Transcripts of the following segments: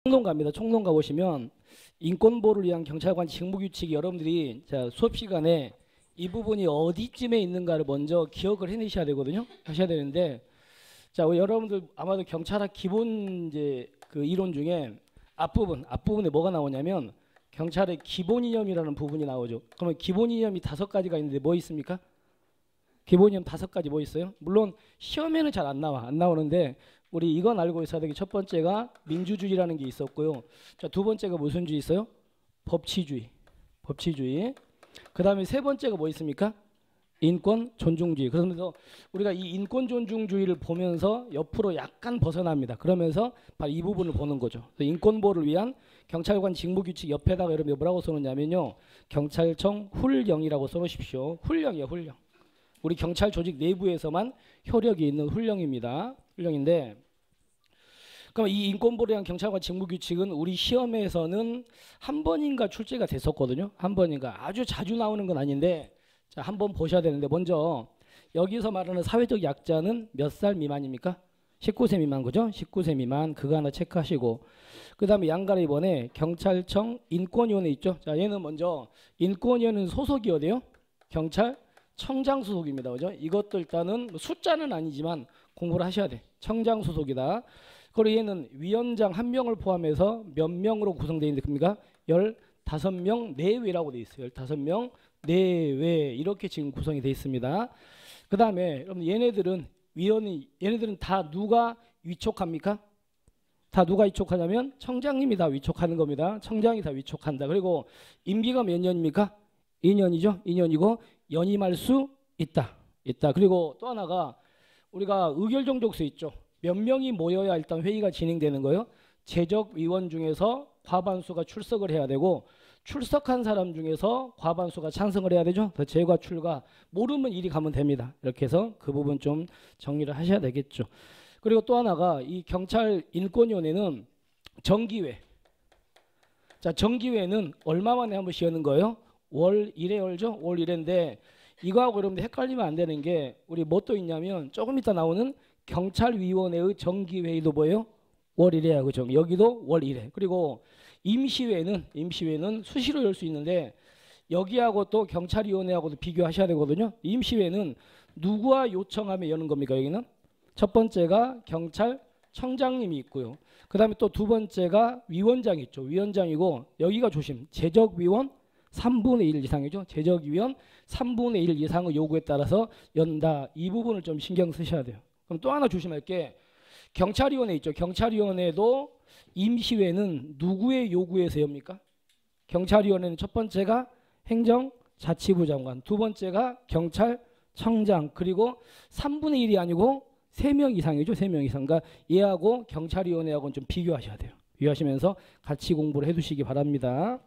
총론가입니다. 총론가 보시면 인권보호를 위한 경찰관 직무규칙이 여러분들이 자, 수업 시간에 이 부분이 어디쯤에 있는가를 먼저 기억을 해내셔야 되거든요. 하셔야 되는데 자, 여러분들 아마도 경찰학 기본 이제 그 이론 중에 앞부분에 뭐가 나오냐면 경찰의 기본 이념이라는 부분이 나오죠. 그러면 기본 이념이 5가지가 있는데 뭐 있습니까? 기본 이념 5가지 뭐 있어요? 물론 시험에는 잘 안 나오는데 우리 이건 알고 있어야 되기 첫 번째가 민주주의라는 게 있었고요. 자, 두 번째가 무슨 주의 있어요? 법치주의. 그 다음에 세 번째가 뭐 있습니까? 인권 존중주의. 그래서 우리가 이 인권 존중주의를 보면서 옆으로 약간 벗어납니다. 그러면서 바로 이 부분을 보는 거죠. 인권 보호를 위한 경찰관 직무규칙 옆에다가 여러분 뭐라고 써놓냐면요. 경찰청 훈령이라고 써놓으십시오. 훈령이에요, 훈령. 우리 경찰 조직 내부에서만 효력이 있는 훈령입니다. 훈령인데 그럼 이 인권보호를 위한 경찰관 직무규칙은 우리 시험에서는 한 번인가 출제가 됐었거든요. 한 번인가. 아주 자주 나오는 건 아닌데 자, 한번 보셔야 되는데 먼저 여기서 말하는 사회적 약자는 몇 살 미만입니까? 19세 미만 그죠? 19세 미만 그거 하나 체크하시고 그 다음에 양가로 이번에 경찰청 인권위원회 있죠? 자, 얘는 먼저 인권위원회는 소속이 어디요? 경찰청장 소속입니다. 그죠? 이것도 일단은 숫자는 아니지만 공부를 하셔야 돼. 청장 소속이다. 그리고 얘는 위원장 1명을 포함해서 몇 명으로 구성되어 있는데 겁니까? 15명 내외라고 되어 있어요. 15명 내외 이렇게 지금 구성이 되어 있습니다. 그 다음에 여러분 얘네들은 다 누가 위촉합니까? 다 누가 위촉하냐면 청장님이 다 위촉하는 겁니다. 청장이 다 위촉한다. 그리고 임기가 몇 년입니까? 2년이죠. 2년이고 연임할 수 있다. 그리고 또 하나가 우리가 의결정족수 있죠. 몇 명이 모여야 일단 회의가 진행되는 거예요. 재적위원 중에서 과반수가 출석을 해야 되고 출석한 사람 중에서 과반수가 찬성을 해야 되죠. 재과 출가 모르면 이리 가면 됩니다. 이렇게 해서 그 부분 좀 정리를 하셔야 되겠죠. 그리고 또 하나가 이 경찰 인권위원회는 정기회. 자, 정기회는 얼마 만에 한 번씩 여는 거예요? 월 1회 열죠. 월 1회인데 이거하고 여러분들 헷갈리면 안 되는 게 우리 뭐 또 있냐면 조금 이따 나오는 경찰위원회의 정기회의도 뭐예요? 월 1회야. 그죠? 여기도 월 1회. 그리고 임시회는 수시로 열 수 있는데 여기하고 또 경찰위원회하고도 비교하셔야 되거든요. 임시회는 누구와 요청하며 여는 겁니까? 여기는 첫 번째가 경찰청장님이 있고요. 그 다음에 또 두 번째가 위원장이 있죠. 위원장이고 여기가 조심. 재적위원 3분의 1 이상이죠. 재적위원 3분의 1 이상의 요구에 따라서 연다. 이 부분을 좀 신경 쓰셔야 돼요. 그럼 또 하나 조심할 게 경찰위원회 있죠. 경찰위원회도 임시회는 누구의 요구에서 엽니까? 경찰위원회는 첫 번째가 행정자치부 장관, 두 번째가 경찰청장, 그리고 3분의 1이 아니고 3명 이상이죠. 3명 이상. 그러니까 얘하고 경찰위원회하고는 좀 비교하셔야 돼요. 비교하시면서 같이 공부를 해두시기 바랍니다.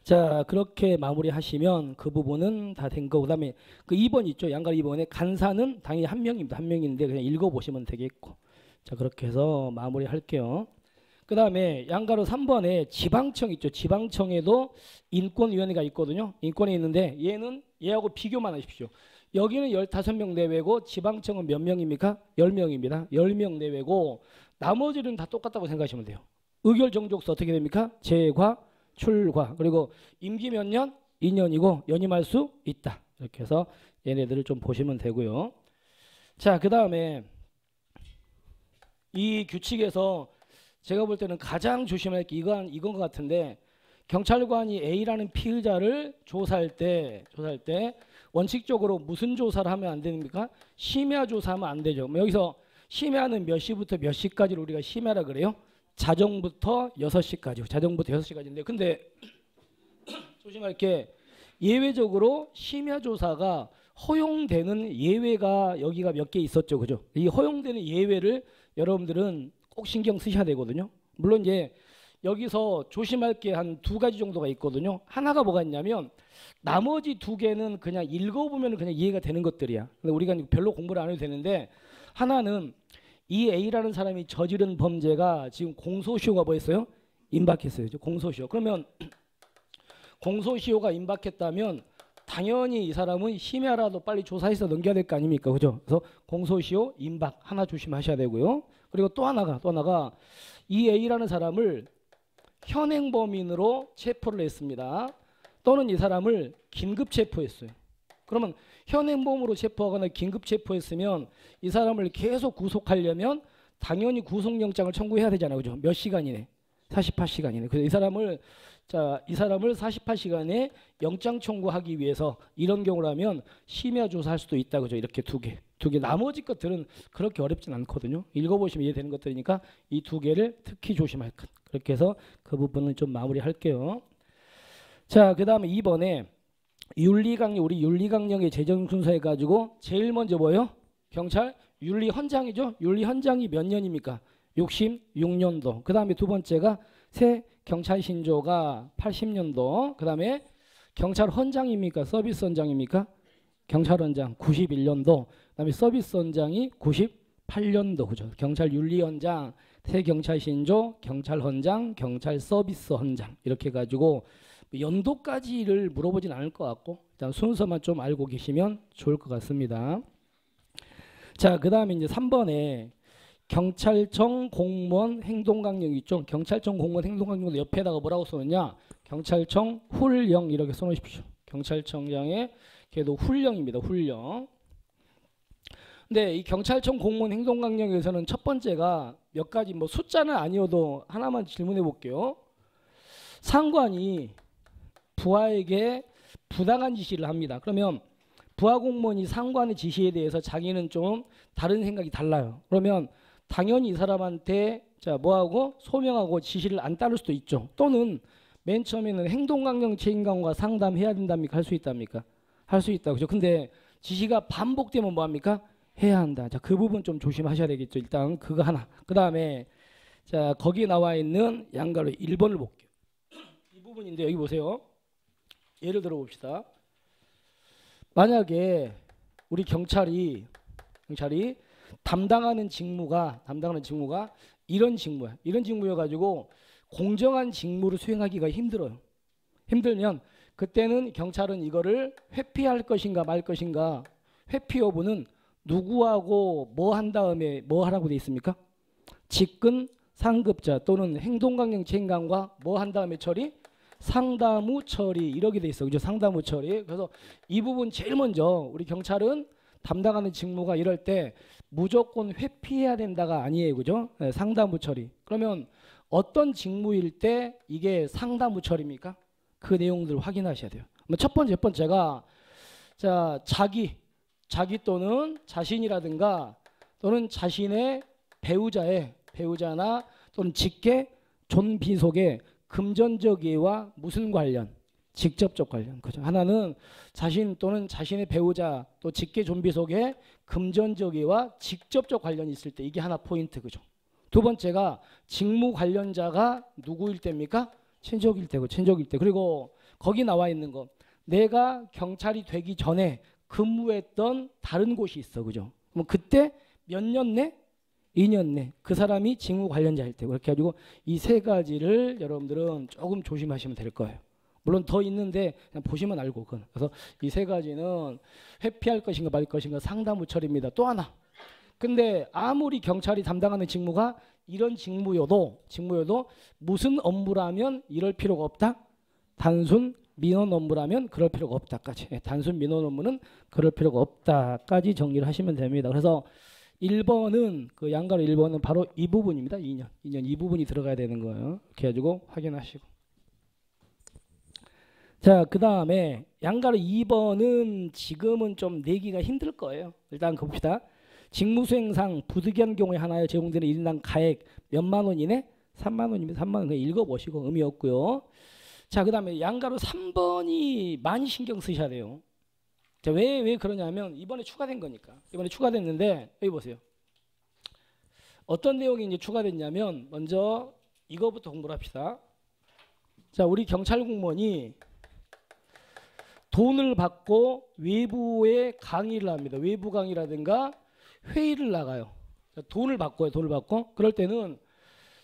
자, 그렇게 마무리하시면 그 부분은 다 된 거고, 그다음에 그 2번 있죠. 양가 2번에 간사는 당연히 1명입니다. 1명인데 그냥 읽어보시면 되겠고. 자, 그렇게 해서 마무리할게요. 그 다음에 양가로 3번에 지방청 있죠. 지방청에도 인권위원회가 있거든요. 인권이 있는데 얘하고 비교만 하십시오. 여기는 15명 내외고 지방청은 몇 명입니까? 10명입니다. 10명 내외고 나머지는 다 똑같다고 생각하시면 돼요. 의결정족수 어떻게 됩니까? 재과 출과. 그리고 임기 몇 년? 2년이고 연임할 수 있다. 이렇게 해서 얘네들을 좀 보시면 되고요. 자, 그 다음에 이 규칙에서 제가 볼 때는 가장 조심할 게 이건 것 같은데 경찰관이 A라는 피의자를 조사할 때 원칙적으로 무슨 조사를 하면 안 됩니까? 심야 조사하면 안 되죠. 여기서 심야는 몇 시부터 몇 시까지를 우리가 심야라 그래요? 자정부터 6시까지. 자정부터 6시까지인데 근데 조심할 게 예외적으로 심야 조사가 허용되는 예외가 여기가 몇 개 있었죠. 그죠? 이 허용되는 예외를 여러분들은 꼭 신경 쓰셔야 되거든요. 물론 이제 여기서 조심할 게 한 2가지 정도가 있거든요. 하나가 뭐가 있냐면 나머지 2개는 그냥 읽어보면 그냥 이해가 되는 것들이야. 근데 우리가 별로 공부를 안 해도 되는데 하나는 이 A라는 사람이 저지른 범죄가 지금 공소시효가 뭐였어요? 임박했어요. 공소시효. 그러면 공소시효가 임박했다면 당연히 이 사람은 심야라도 빨리 조사해서 넘겨야 될 거 아닙니까? 그죠? 그래서 공소시효 임박 하나 조심하셔야 되고요. 그리고 또 하나가 이 A라는 사람을 현행범인으로 체포를 했습니다. 또는 이 사람을 긴급 체포했어요. 그러면 현행범으로 체포하거나 긴급 체포했으면 이 사람을 계속 구속하려면 당연히 구속영장을 청구해야 되잖아요. 그죠? 몇 시간 이내? 48시간 이내. 그래서 이 사람을 48시간에 영장 청구하기 위해서 이런 경우라면 심야 조사할 수도 있다. 그죠? 이렇게 두 개. 나머지 것들은 그렇게 어렵진 않거든요. 읽어보시면 이해되는 것들이니까 이 두 개를 특히 조심할 것. 그렇게 해서 그 부분은 좀 마무리할게요. 자, 그 다음에 2번에 윤리강령, 우리 윤리강령의 제정 순서 해가지고 제일 먼저 뭐예요? 경찰 윤리헌장이죠. 윤리헌장이 몇 년입니까? 66년도. 그 다음에 두 번째가 새 경찰신조가 80년도. 그 다음에 경찰헌장입니까? 서비스헌장입니까? 경찰헌장 91년도. 그 다음에 서비스헌장이 98년도. 그죠? 경찰윤리헌장, 새 경찰신조, 경찰헌장, 경찰서비스헌장 이렇게 해가지고 연도까지를 물어보진 않을 것 같고 일단 순서만 좀 알고 계시면 좋을 것 같습니다. 자, 그 다음에 이제 3번에 경찰청 공무원 행동강령 있죠. 경찰청 공무원 행동강령도 옆에다가 뭐라고 써놓냐? 경찰청 훈령 이렇게 써놓으십시오. 경찰청장의 걔도 훈령입니다. 훈령. 근데 이 경찰청 공무원 행동강령에서는 첫 번째가 몇 가지 뭐 숫자는 아니어도 하나만 질문해 볼게요. 상관이 부하에게 부당한 지시를 합니다. 그러면 부하 공무원이 상관의 지시에 대해서 자기는 좀 다른 생각이 달라요. 그러면 당연히 이 사람한테 자 뭐하고 소명하고 지시를 안 따를 수도 있죠. 또는 맨 처음에는 행동강령 책임감과 상담해야 된답니까? 할 수 있답니까? 할 수 있다. 그죠? 근데 지시가 반복되면 뭐합니까? 해야 한다. 자, 그 부분 좀 조심하셔야 되겠죠. 일단 그거 하나. 그 다음에 자 거기에 나와 있는 양가로 1번을 볼게요. 이 부분인데 여기 보세요. 예를 들어 봅시다. 만약에 우리 경찰이 담당하는 직무가 이런 직무야. 이런 직무여 가지고 공정한 직무를 수행하기가 힘들어요. 힘들면 그때는 경찰은 이거를 회피할 것인가 말 것인가. 회피 여부는 누구하고 뭐 한 다음에 뭐 하라고 돼 있습니까? 직근 상급자 또는 행동강령 책임감과 뭐 한 다음에 처리? 상담후 처리 이렇게 돼 있어. 그죠? 상담후 처리. 그래서 이 부분 제일 먼저 우리 경찰은 담당하는 직무가 이럴 때 무조건 회피해야 된다가 아니에요. 그죠? 네, 상담후 처리. 그러면 어떤 직무일 때 이게 상담후 처리입니까? 그 내용들을 확인하셔야 돼요. 첫 번째가 자, 자기 또는 자신이라든가 또는 자신의 배우자나 또는 직계 존비속의 금전적 이해와 무슨 관련? 직접적 관련. 그죠? 하나는 자신 또는 자신의 배우자 또 직계 존비 속에 금전적 이해와 직접적 관련이 있을 때 이게 하나 포인트. 그죠? 두 번째가 직무 관련자가 누구일 때입니까? 친족일 때고 친족일 때. 그리고 거기 나와 있는 거. 내가 경찰이 되기 전에 근무했던 다른 곳이 있어. 그죠? 그럼 그때 몇 년 내? 2년 내 그 사람이 직무 관련자일 때 그렇게 해가지고 이 세 가지를 여러분들은 조금 조심하시면 될 거예요. 물론 더 있는데 그냥 보시면 알고 그래서 이 세 가지는 회피할 것인가 말 것인가 상담 우철입니다. 또 하나. 근데 아무리 경찰이 담당하는 직무가 이런 직무여도 무슨 업무라면 이럴 필요가 없다. 단순 민원 업무라면 그럴 필요가 없다까지. 단순 민원 업무는 그럴 필요가 없다까지 정리를 하시면 됩니다. 그래서 1번은 그 양가로 1번은 바로 이 부분입니다. 2년 이 부분이 들어가야 되는 거예요. 이렇게 해가지고 확인하시고. 자, 그 다음에 양가로 2번은 지금은 좀 내기가 힘들 거예요. 일단 봅시다. 직무수행상 부득이한 경우에 하나에 제공되는 1인당 가액 몇만 원이네? 3만 원이면 3만 원 그냥 읽어보시고 의미 없고요. 자, 그 다음에 양가로 3번이 많이 신경 쓰셔야 돼요. 자, 왜 그러냐면 이번에 추가된 거니까. 이번에 추가됐는데 여기 보세요. 어떤 내용이 이제 추가됐냐면 먼저 이거부터 공부를 합시다. 자, 우리 경찰 공무원이 돈을 받고 외부에 강의를 합니다. 외부 강의라든가 회의를 나가요. 자, 돈을 받고요. 돈을 받고 그럴 때는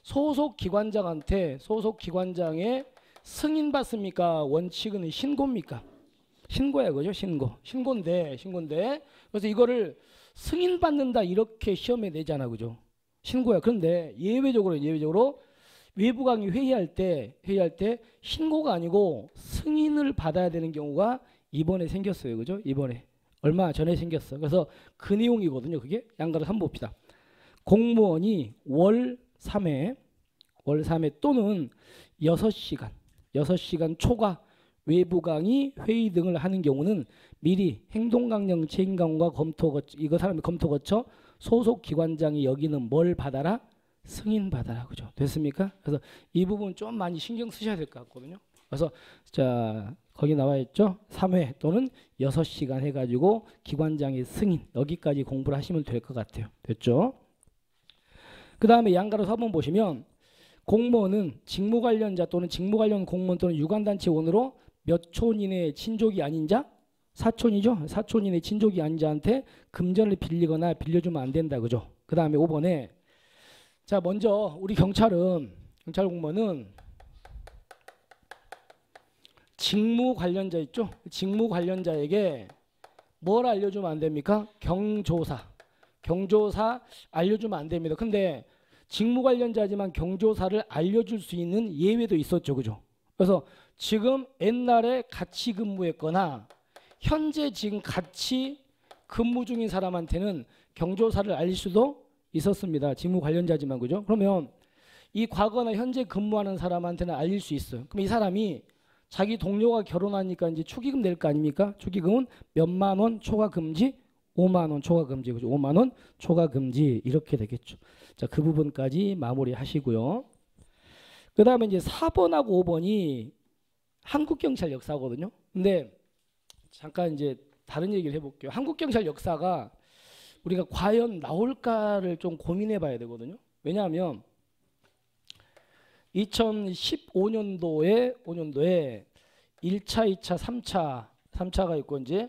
소속 기관장한테 소속 기관장의 승인 받습니까? 원칙은 신고입니까? 신고야, 그죠? 신고인데 그래서 이거를 승인 받는다 이렇게 시험에 내잖아, 그죠? 신고야. 그런데 예외적으로 외부 강의 회의할 때 신고가 아니고 승인을 받아야 되는 경우가 이번에 생겼어요. 그죠? 이번에. 얼마 전에 생겼어. 그래서 그 내용이거든요. 그게 양가로 한번 봅시다. 공무원이 월 3회 또는 6시간 초과 외부 강의, 회의 등을 하는 경우는 미리 행동강령 책임강과 이거 사람이 검토 거쳐 소속 기관장이 여기는 뭘 받아라? 승인 받아라. 그죠? 됐습니까? 그래서 이 부분 좀 많이 신경 쓰셔야 될 것 같거든요. 그래서 자, 거기 나와 있죠? 3회 또는 6시간 해가지고 기관장의 승인, 여기까지 공부를 하시면 될 것 같아요. 됐죠? 그 다음에 양가로 4번 보시면 공무원은 직무 관련자 또는 직무 관련 공무원 또는 유관단체원으로 몇 촌 이내의 친족이 아닌 자, 4촌이죠? 4촌 이내의 친족이 아닌 자한테 금전을 빌리거나 빌려주면 안 된다. 그죠? 그 다음에 5번에 자, 먼저 우리 경찰 공무원은 직무 관련자 있죠? 직무 관련자에게 뭘 알려주면 안 됩니까? 경조사 알려주면 안 됩니다. 근데 직무 관련자지만 경조사를 알려줄 수 있는 예외도 있었죠. 그죠? 그래서 지금 옛날에 같이 근무했거나 현재 지금 같이 근무 중인 사람한테는 경조사를 알릴 수도 있었습니다. 직무 관련자지만. 그죠? 그러면 이 과거나 현재 근무하는 사람한테는 알릴 수 있어요. 그럼 이 사람이 자기 동료가 결혼하니까 이제 축의금 낼 거 아닙니까? 축의금은 몇만 원 초과 금지, 5만 원 초과 금지. 그죠? 5만 원 초과 금지 이렇게 되겠죠. 자, 그 부분까지 마무리하시고요. 그 다음에 이제 4번하고 5번이 한국경찰 역사거든요. 근데 잠깐 이제 다른 얘기를 해볼게요. 한국경찰 역사가 우리가 과연 나올까를 좀 고민해 봐야 되거든요. 왜냐하면 2015년도에 1차, 2차, 3차가 있고 이제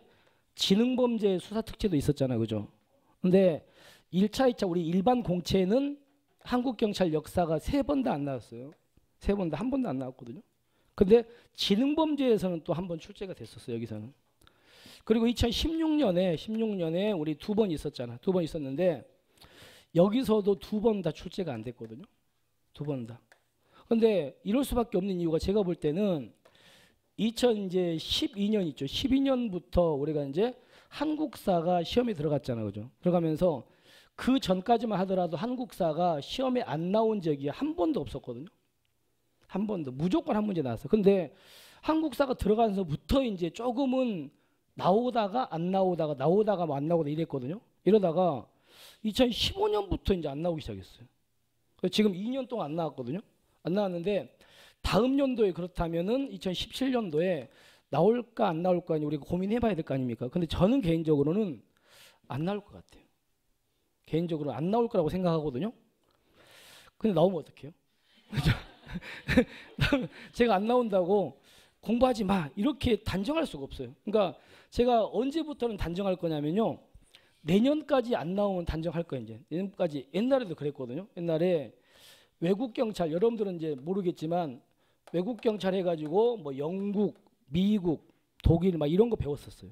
지능범죄 수사특채도 있었잖아요. 그죠? 근데 1차, 2차 우리 일반 공채는 한국경찰 역사가 3번 다 안 나왔어요. 3번 다 한 번도 안 나왔거든요. 근데 지능범죄에서는 또 한 번 출제가 됐었어요. 여기서는. 그리고 2016년에 우리 2번 있었잖아. 2번 있었는데 여기서도 2번 다 출제가 안 됐거든요. 2번 다. 근데 이럴 수밖에 없는 이유가 제가 볼 때는 2012년 있죠. 12년부터 우리가 이제 한국사가 시험에 들어갔잖아요. 그죠? 들어가면서 그 전까지만 하더라도 한국사가 시험에 안 나온 적이 한 번도 없었거든요. 한 번도. 무조건 한 문제 나왔어요. 근데 한국사가 들어가면서부터 이제 조금은 나오다가 안 나오다가 나오다가 안 나오다 이랬거든요. 이러다가 2015년부터 이제 안 나오기 시작했어요. 지금 2년 동안 안 나왔거든요. 안 나왔는데 다음 연도에 그렇다면은 2017년도에 나올까 안 나올까 우리가 고민해봐야 될 거 아닙니까? 근데 저는 개인적으로는 안 나올 것 같아요. 개인적으로 안 나올 거라고 생각하거든요. 근데 나오면 어떡해요? 제가 안 나온다고 공부하지 마 이렇게 단정할 수가 없어요. 그러니까 제가 언제부터는 단정할 거냐면요. 내년까지 안 나오면 단정할 거예요. 이제 내년까지. 옛날에도 그랬거든요. 옛날에 외국 경찰 여러분들은 이제 모르겠지만 외국 경찰 해가지고 뭐 영국, 미국, 독일 막 이런 거 배웠었어요.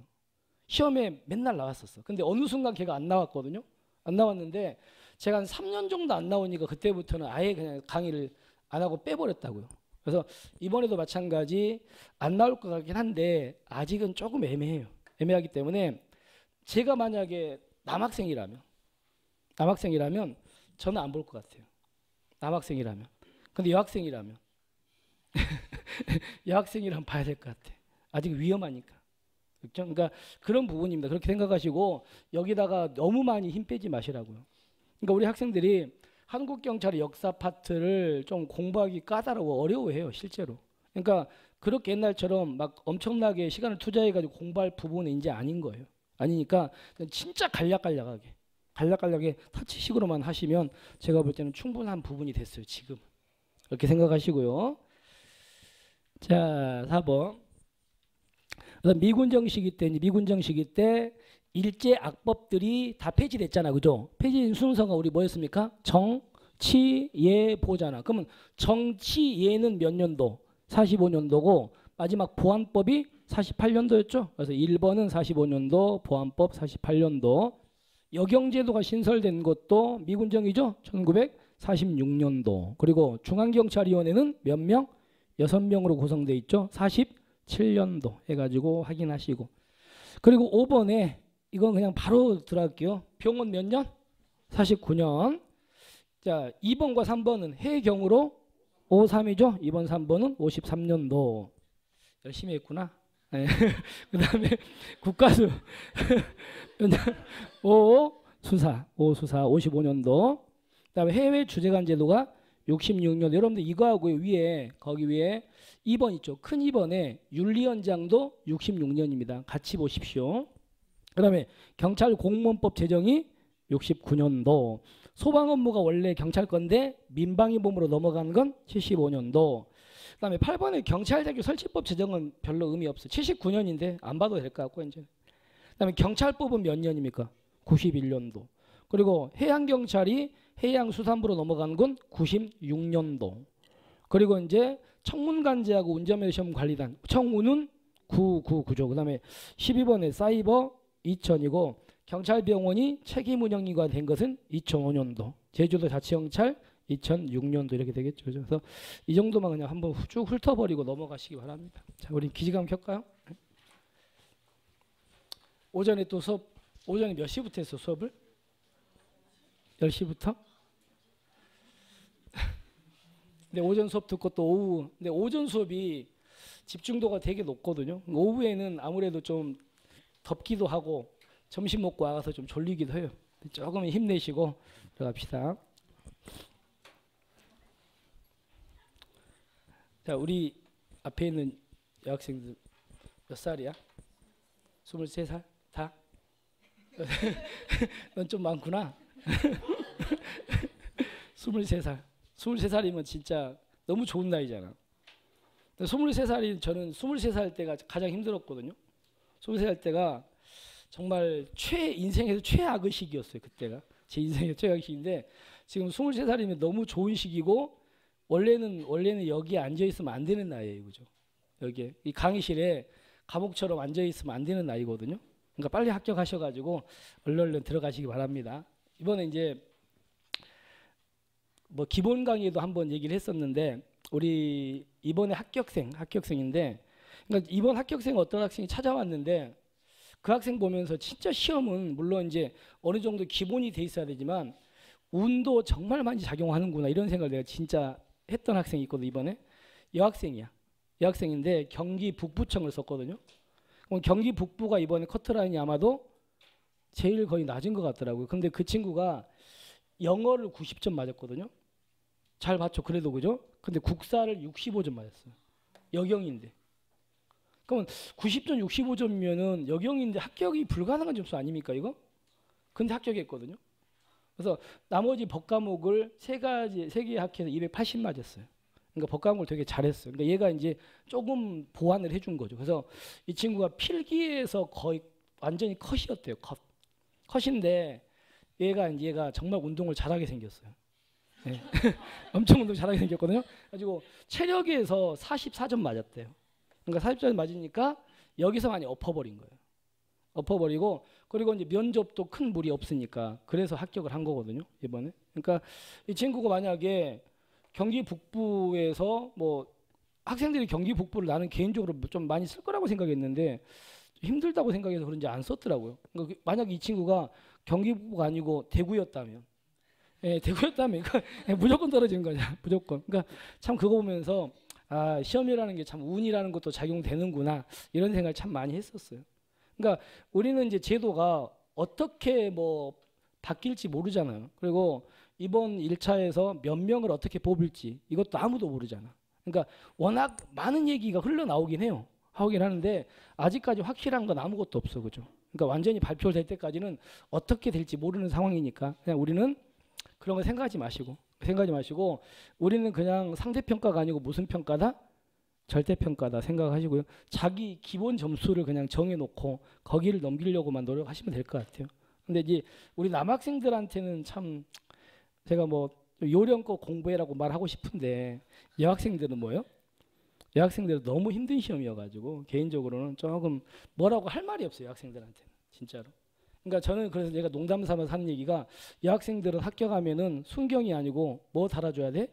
시험에 맨날 나왔었어. 근데 어느 순간 걔가 안 나왔거든요. 안 나왔는데 제가 한 3년 정도 안 나오니까 그때부터는 아예 그냥 강의를 안 하고 빼버렸다고요. 그래서 이번에도 마찬가지 안 나올 것 같긴 한데 아직은 조금 애매해요. 애매하기 때문에 제가 만약에 남학생이라면 저는 안 볼 것 같아요. 남학생이라면. 근데 여학생이라면 여학생이라면 봐야 될 것 같아. 아직 위험하니까. 그렇죠? 그러니까 그런 부분입니다. 그렇게 생각하시고 여기다가 너무 많이 힘 빼지 마시라고요. 그러니까 우리 학생들이 한국경찰의 역사 파트를 좀 공부하기 까다로워 어려워해요. 실제로. 그러니까 그렇게 옛날처럼 막 엄청나게 시간을 투자해가지고 공부할 부분은 이제 아닌 거예요. 아니니까 진짜 간략하게 터치식으로만 하시면 제가 볼 때는 충분한 부분이 됐어요. 지금. 그렇게 생각하시고요. 자, 4번. 미군 정시기 때 일제 악법들이 다 폐지됐잖아. 그죠? 폐지된 순서가 우리 뭐였습니까? 정치예 보잖아. 그러면 정치예는 몇 년도? 45년도고 마지막 보안법이 48년도였죠. 그래서 1번은 45년도, 보안법 48년도. 여경제도가 신설된 것도 미군정이죠. 1946년도. 그리고 중앙경찰위원회는 몇 명? 6명으로 구성되어 있죠. 47년도 해가지고 확인하시고. 그리고 5번에 이건 그냥 바로 들어갈게요. 병원 몇 년? 49년. 자, 2번과 3번은 해경으로 53이죠. 2번, 3번은 53년도. 열심히 했구나. 네. 그 다음에 국가수 5수사 55년도. 그 다음에 해외 주재관 제도가 66년. 여러분들 이거하고 위에 거기 위에 2번 있죠. 큰 2번에 윤리원장도 66년입니다. 같이 보십시오. 그 다음에 경찰 공무원법 제정이 69년도. 소방 업무가 원래 경찰 건데 민방위범으로 넘어가는 건 75년도. 그 다음에 8번에 경찰대교 설치법 제정은 별로 의미 없어요. 79년인데 안 봐도 될 것 같고 이제. 그 다음에 경찰법은 몇 년입니까? 91년도. 그리고 해양경찰이 해양수산부로 넘어가는 건 96년도. 그리고 이제 청문관제하고 운전면허시험관리단 청우는 999죠. 그 다음에 12번에 사이버 2000이고 경찰병원이 책임운영위가 된 것은 2005년도. 제주도 자치경찰 2006년도 이렇게 되겠죠. 그래서 이 정도만 그냥 한번 쭉 훑어버리고 넘어가시기 바랍니다. 자, 우리 기지감 켤까요? 오전에 또 수업, 오전에 몇 시부터 했어 수업을? 10시부터? 근데 오전 수업 듣고 또 오후, 근데 오전 수업이 집중도가 되게 높거든요. 오후에는 아무래도 좀 덥기도 하고 점심 먹고 와서 좀 졸리기도 해요. 조금 힘내시고 들어갑시다. 자, 우리 앞에 있는 여학생들 몇 살이야? 23살? 다? 넌 좀 많구나. 23살. 23살이면 진짜 너무 좋은 나이잖아. 23살이 저는 23살 때가 가장 힘들었거든요. 23살 때가 정말 인생에서 최악의 시기였어요. 그때가 제 인생의 최악의 시기인데 지금 23살이면 너무 좋은 시기고 원래는 여기에 앉아 있으면 안 되는 나이예요, 그죠? 여기에 이 강의실에 감옥처럼 앉아 있으면 안 되는 나이거든요. 그러니까 빨리 합격하셔가지고 얼른 들어가시기 바랍니다. 이번에 이제 뭐 기본 강의도 한번 얘기를 했었는데 우리 이번에 합격생인데 그러니까 이번 합격생 어떤 학생이 찾아왔는데 그 학생 보면서 진짜 시험은 물론 이제 어느 정도 기본이 돼 있어야 되지만 운도 정말 많이 작용하는구나 이런 생각을 내가 진짜 했던 학생이 있거든. 이번에 여학생이야. 여학생인데 경기 북부청을 썼거든요. 그럼 경기 북부가 이번에 커트라인이 아마도 제일 거의 낮은 것 같더라고요. 근데 그 친구가 영어를 90점 맞았거든요. 잘 봤죠. 그래도 그죠? 근데 국사를 65점 맞았어요. 여경인데. 그러면 90점 65점이면은 여경인데 합격이 불가능한 점수 아닙니까 이거? 근데 합격했거든요. 그래서 나머지 법과목을 세 개 합해서 280 맞았어요. 그러니까 법과목을 되게 잘했어요. 그러니까 얘가 이제 조금 보완을 해준 거죠. 그래서 이 친구가 필기에서 거의 완전히 컷이었대요. 컷인데 얘가 정말 운동을 잘하게 생겼어요. 네. 엄청 운동 잘하게 생겼거든요. 가지고 체력에서 44점 맞았대요. 그러니까 40점 맞으니까 여기서 많이 엎어버린 거예요. 엎어버리고 그리고 이제 면접도 큰 무리 없으니까 그래서 합격을 한 거거든요. 이번에. 그러니까 이 친구가 만약에 경기 북부에서 뭐 학생들이 경기 북부를 나는 개인적으로 좀 많이 쓸 거라고 생각했는데 힘들다고 생각해서 그런지 안 썼더라고요. 그러니까 만약에 이 친구가 경기 북부가 아니고 대구였다면 대구였다면 무조건 떨어지는 거죠. 무조건. 그러니까 참 그거 보면서 아, 시험이라는 게 참 운이라는 것도 작용되는구나 이런 생각을 참 많이 했었어요. 그러니까 우리는 이제 제도가 어떻게 뭐 바뀔지 모르잖아요. 그리고 이번 1차에서 몇 명을 어떻게 뽑을지 이것도 아무도 모르잖아. 그러니까 워낙 많은 얘기가 흘러나오긴 해요. 하긴 하는데 아직까지 확실한 건 아무것도 없어. 그죠? 그러니까 완전히 발표될 때까지는 어떻게 될지 모르는 상황이니까 그냥 우리는 그런 거 생각하지 마시고 우리는 그냥 상대평가가 아니고 무슨 평가다? 절대평가다 생각하시고요. 자기 기본 점수를 그냥 정해놓고 거기를 넘기려고만 노력하시면 될 것 같아요. 근데 이제 우리 남학생들한테는 참 제가 뭐 요령껏 공부해라고 말하고 싶은데 여학생들은 뭐요? 여학생들은 너무 힘든 시험이어가지고 개인적으로는 조금 뭐라고 할 말이 없어요. 여학생들한테는 진짜로. 그러니까 저는 그래서 제가 농담 삼아서 하는 얘기가 여학생들은 합격하면은 순경이 아니고 뭐 달아줘야 돼?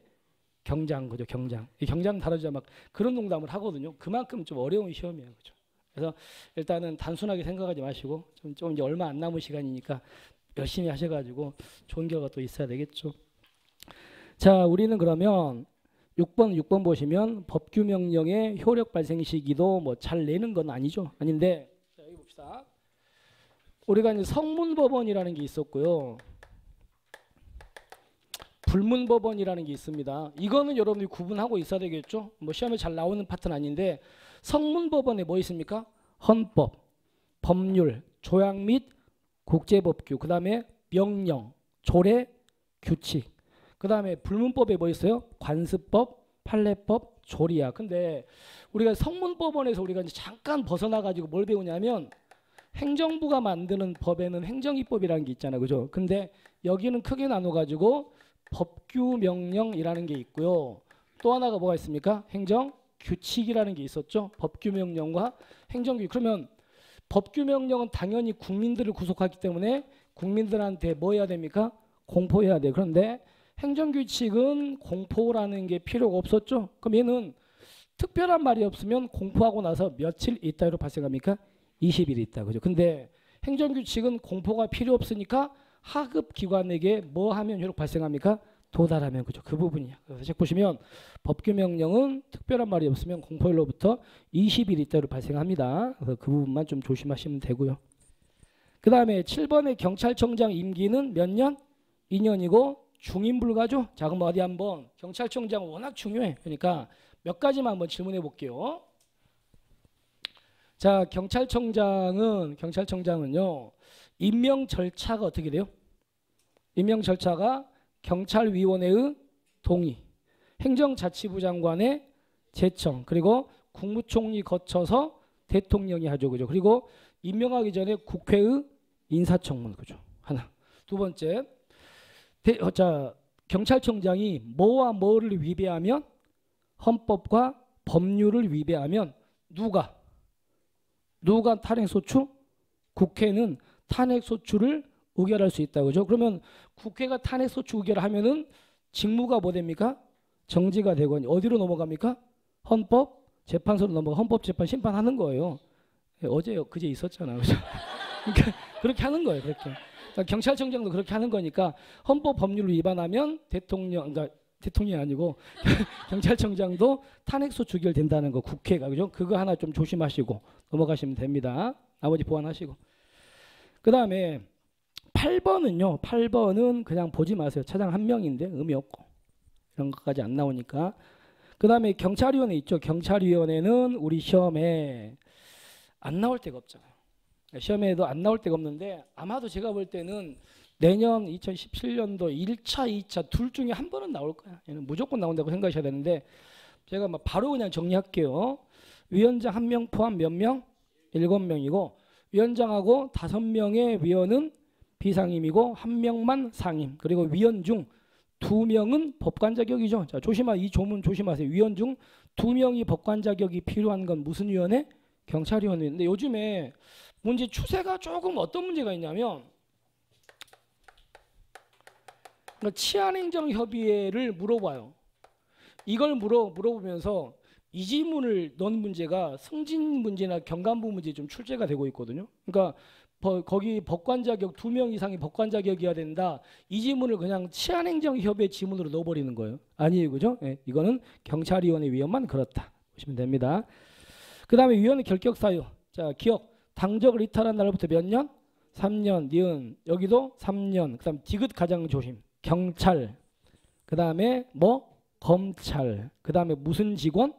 경장 그죠 경장. 이 경장 달아줘야 막 그런 농담을 하거든요. 그만큼 좀 어려운 시험이에요. 그죠. 그래서 일단은 단순하게 생각하지 마시고 좀 이제 얼마 안 남은 시간이니까 열심히 하셔가지고 좋은 결과 또 있어야 되겠죠. 자, 우리는 그러면 6번 보시면 법규명령의 효력 발생 시기도 뭐 잘 내는 건 아니죠. 아닌데 자, 여기 봅시다. 우리가 이제 성문법원이라는 게 있었고요. 불문법원이라는 게 있습니다. 이거는 여러분들이 구분하고 있어야 되겠죠. 뭐 시험에 잘 나오는 파트는 아닌데 성문법원에 뭐 있습니까? 헌법, 법률, 조약 및 국제법규, 그 다음에 명령, 조례, 규칙. 그 다음에 불문법에 뭐 있어요? 관습법, 판례법, 조리야. 근데 우리가 성문법원에서 우리가 이제 잠깐 벗어나가지고 뭘 배우냐면 행정부가 만드는 법에는 행정입법이라는 게 있잖아요. 그죠? 근데 여기는 크게 나눠가지고 법규명령이라는 게 있고요. 또 하나가 뭐가 있습니까? 행정규칙이라는 게 있었죠. 법규명령과 행정규칙. 그러면 법규명령은 당연히 국민들을 구속하기 때문에 국민들한테 뭐 해야 됩니까? 공포해야 돼요. 그런데 행정규칙은 공포라는 게 필요가 없었죠. 그럼 얘는 특별한 말이 없으면 공포하고 나서 며칠 있다로 발생합니까? 20일 있다. 그죠? 근데 행정규칙은 공포가 필요 없으니까 하급 기관에게 뭐 하면 효력 발생합니까? 도달하면. 그죠? 그 부분이야. 그래서 책 보시면 법규명령은 특별한 말이 없으면 공포일로부터 20일 있다로 발생합니다. 그래서 그 부분만 좀 조심하시면 되고요. 그 다음에 7번의 경찰청장 임기는 몇 년? 2년이고 중임 불가죠. 자, 그럼 어디 한번 경찰청장은 워낙 중요해. 그러니까 몇 가지만 한번 질문해 볼게요. 자, 경찰청장은요. 임명 절차가 어떻게 돼요? 임명 절차가 경찰위원회의 동의, 행정자치부 장관의 제청, 그리고 국무총리 거쳐서 대통령이 하죠. 그죠? 그리고 임명하기 전에 국회의 인사청문. 그죠? 하나. 두 번째. 자, 경찰청장이 뭐와 뭐를 위배하면 헌법과 법률을 위배하면 누가 탄핵소추? 국회는 탄핵소추를 의결할 수 있다. 그죠? 그러면 국회가 탄핵소추 의결을 하면은 직무가 뭐 됩니까? 정지가 되거든요. 어디로 넘어갑니까? 헌법재판소로 넘어가 헌법재판 심판하는 거예요. 어제 그제 있었잖아. 그죠? 그러니까 그렇게 하는 거예요. 그렇게. 그러니까 경찰청장도 그렇게 하는 거니까 헌법 법률을 위반하면 그러니까 대통령이 아니고 경찰청장도 탄핵소추 의결된다는 거 국회가. 그죠? 그거 하나 좀 조심하시고 넘어가시면 됩니다. 나머지 보완하시고. 그 다음에 8번은요. 8번은 그냥 보지 마세요. 차장 한 명인데 의미 없고 이런 것까지 안 나오니까. 그 다음에 경찰위원회 있죠. 경찰위원회는 우리 시험에 안 나올 데가 없잖아요. 시험에도 안 나올 데가 없는데 아마도 제가 볼 때는 내년 2017년도 1차, 2차 둘 중에 한 번은 나올 거야. 얘는 무조건 나온다고 생각하셔야 되는데 제가 막 바로 그냥 정리할게요. 위원장 한 명 포함 몇 명? 7명이고 위원장하고 5명의 위원은 비상임이고 1명만 상임. 그리고 위원 중 2명은 법관 자격이죠. 자, 이 조문 조심하세요. 위원 중 2명이 법관 자격이 필요한 건 무슨 위원회? 경찰위원회인데 요즘에 문제 추세가 조금 어떤 문제가 있냐면 그러니까 치안행정협의회를 물어봐요. 이걸 물어보면서 이 질문을 넣은 문제가 승진 문제나 경감부 문제 좀 출제가 되고 있거든요. 그러니까 거기 법관 자격 2명 이상이 법관 자격이어야 된다. 이 질문을 그냥 치안행정협의회 지문으로 넣어버리는 거예요. 아니에요, 그죠? 네, 이거는 경찰위원회 위원만 그렇다 보시면 됩니다. 그 다음에 위원회 결격 사유. 자, 기억. 당적을 이탈한 날부터 몇 년? 3년. 니은 여기도 3년. 그 다음 디귿 가장 조심. 경찰. 그 다음에 뭐? 검찰. 그 다음에 무슨 직원?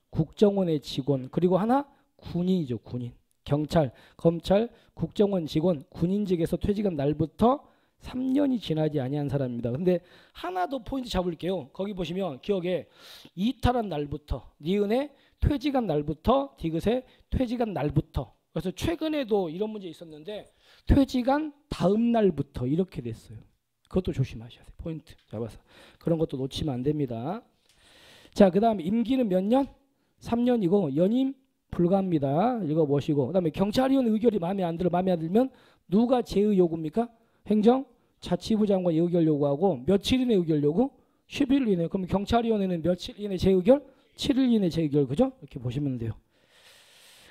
국정원의 직원. 그리고 하나 군인이죠. 군인. 경찰, 검찰, 국정원 직원, 군인직에서 퇴직한 날부터 3년이 지나지 아니한 사람입니다. 근데 하나 더 포인트 잡을게요. 거기 보시면 기억에 이탈한 날부터, 니은에 퇴직한 날부터, 디귿에 퇴직한 날부터. 그래서 최근에도 이런 문제 있었는데 퇴직한 다음 날부터 이렇게 됐어요. 그것도 조심하셔야 돼요. 포인트 잡아서. 그런 것도 놓치면 안 됩니다. 자, 그 다음에 임기는 몇 년? 3년이고 연임 불가합니다. 읽어보시고. 그 다음에 경찰위원 의결이 마음에 안 들면 누가 제의 요구입니까? 행정 자치부 장관 의결 요구하고 며칠 이내 의결 요구? 10일 이내. 그럼 경찰위원회는 며칠 이내 재의결? 7일 이내 재의결. 그죠? 이렇게 보시면 돼요.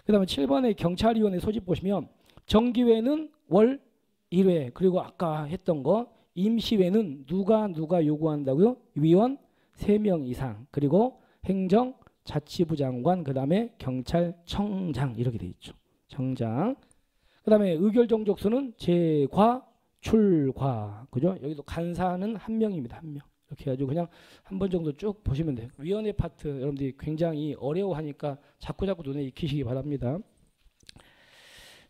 그 다음에 7번에 경찰위원회 소집 보시면 정기회는 월 1회, 그리고 아까 했던 거 임시회는 누가 요구한다고요? 위원 3명 이상, 그리고 행정 자치부 장관, 그 다음에 경찰청장 이렇게 돼 있죠. 청장. 그 다음에 의결 정족수는 재과 출과. 그죠? 여기도 간사는 1명입니다. 1명. 이렇게 해가지고 그냥 한 번 정도 쭉 보시면 돼요. 위원회 파트 여러분들이 굉장히 어려워하니까 자꾸 눈에 익히시기 바랍니다.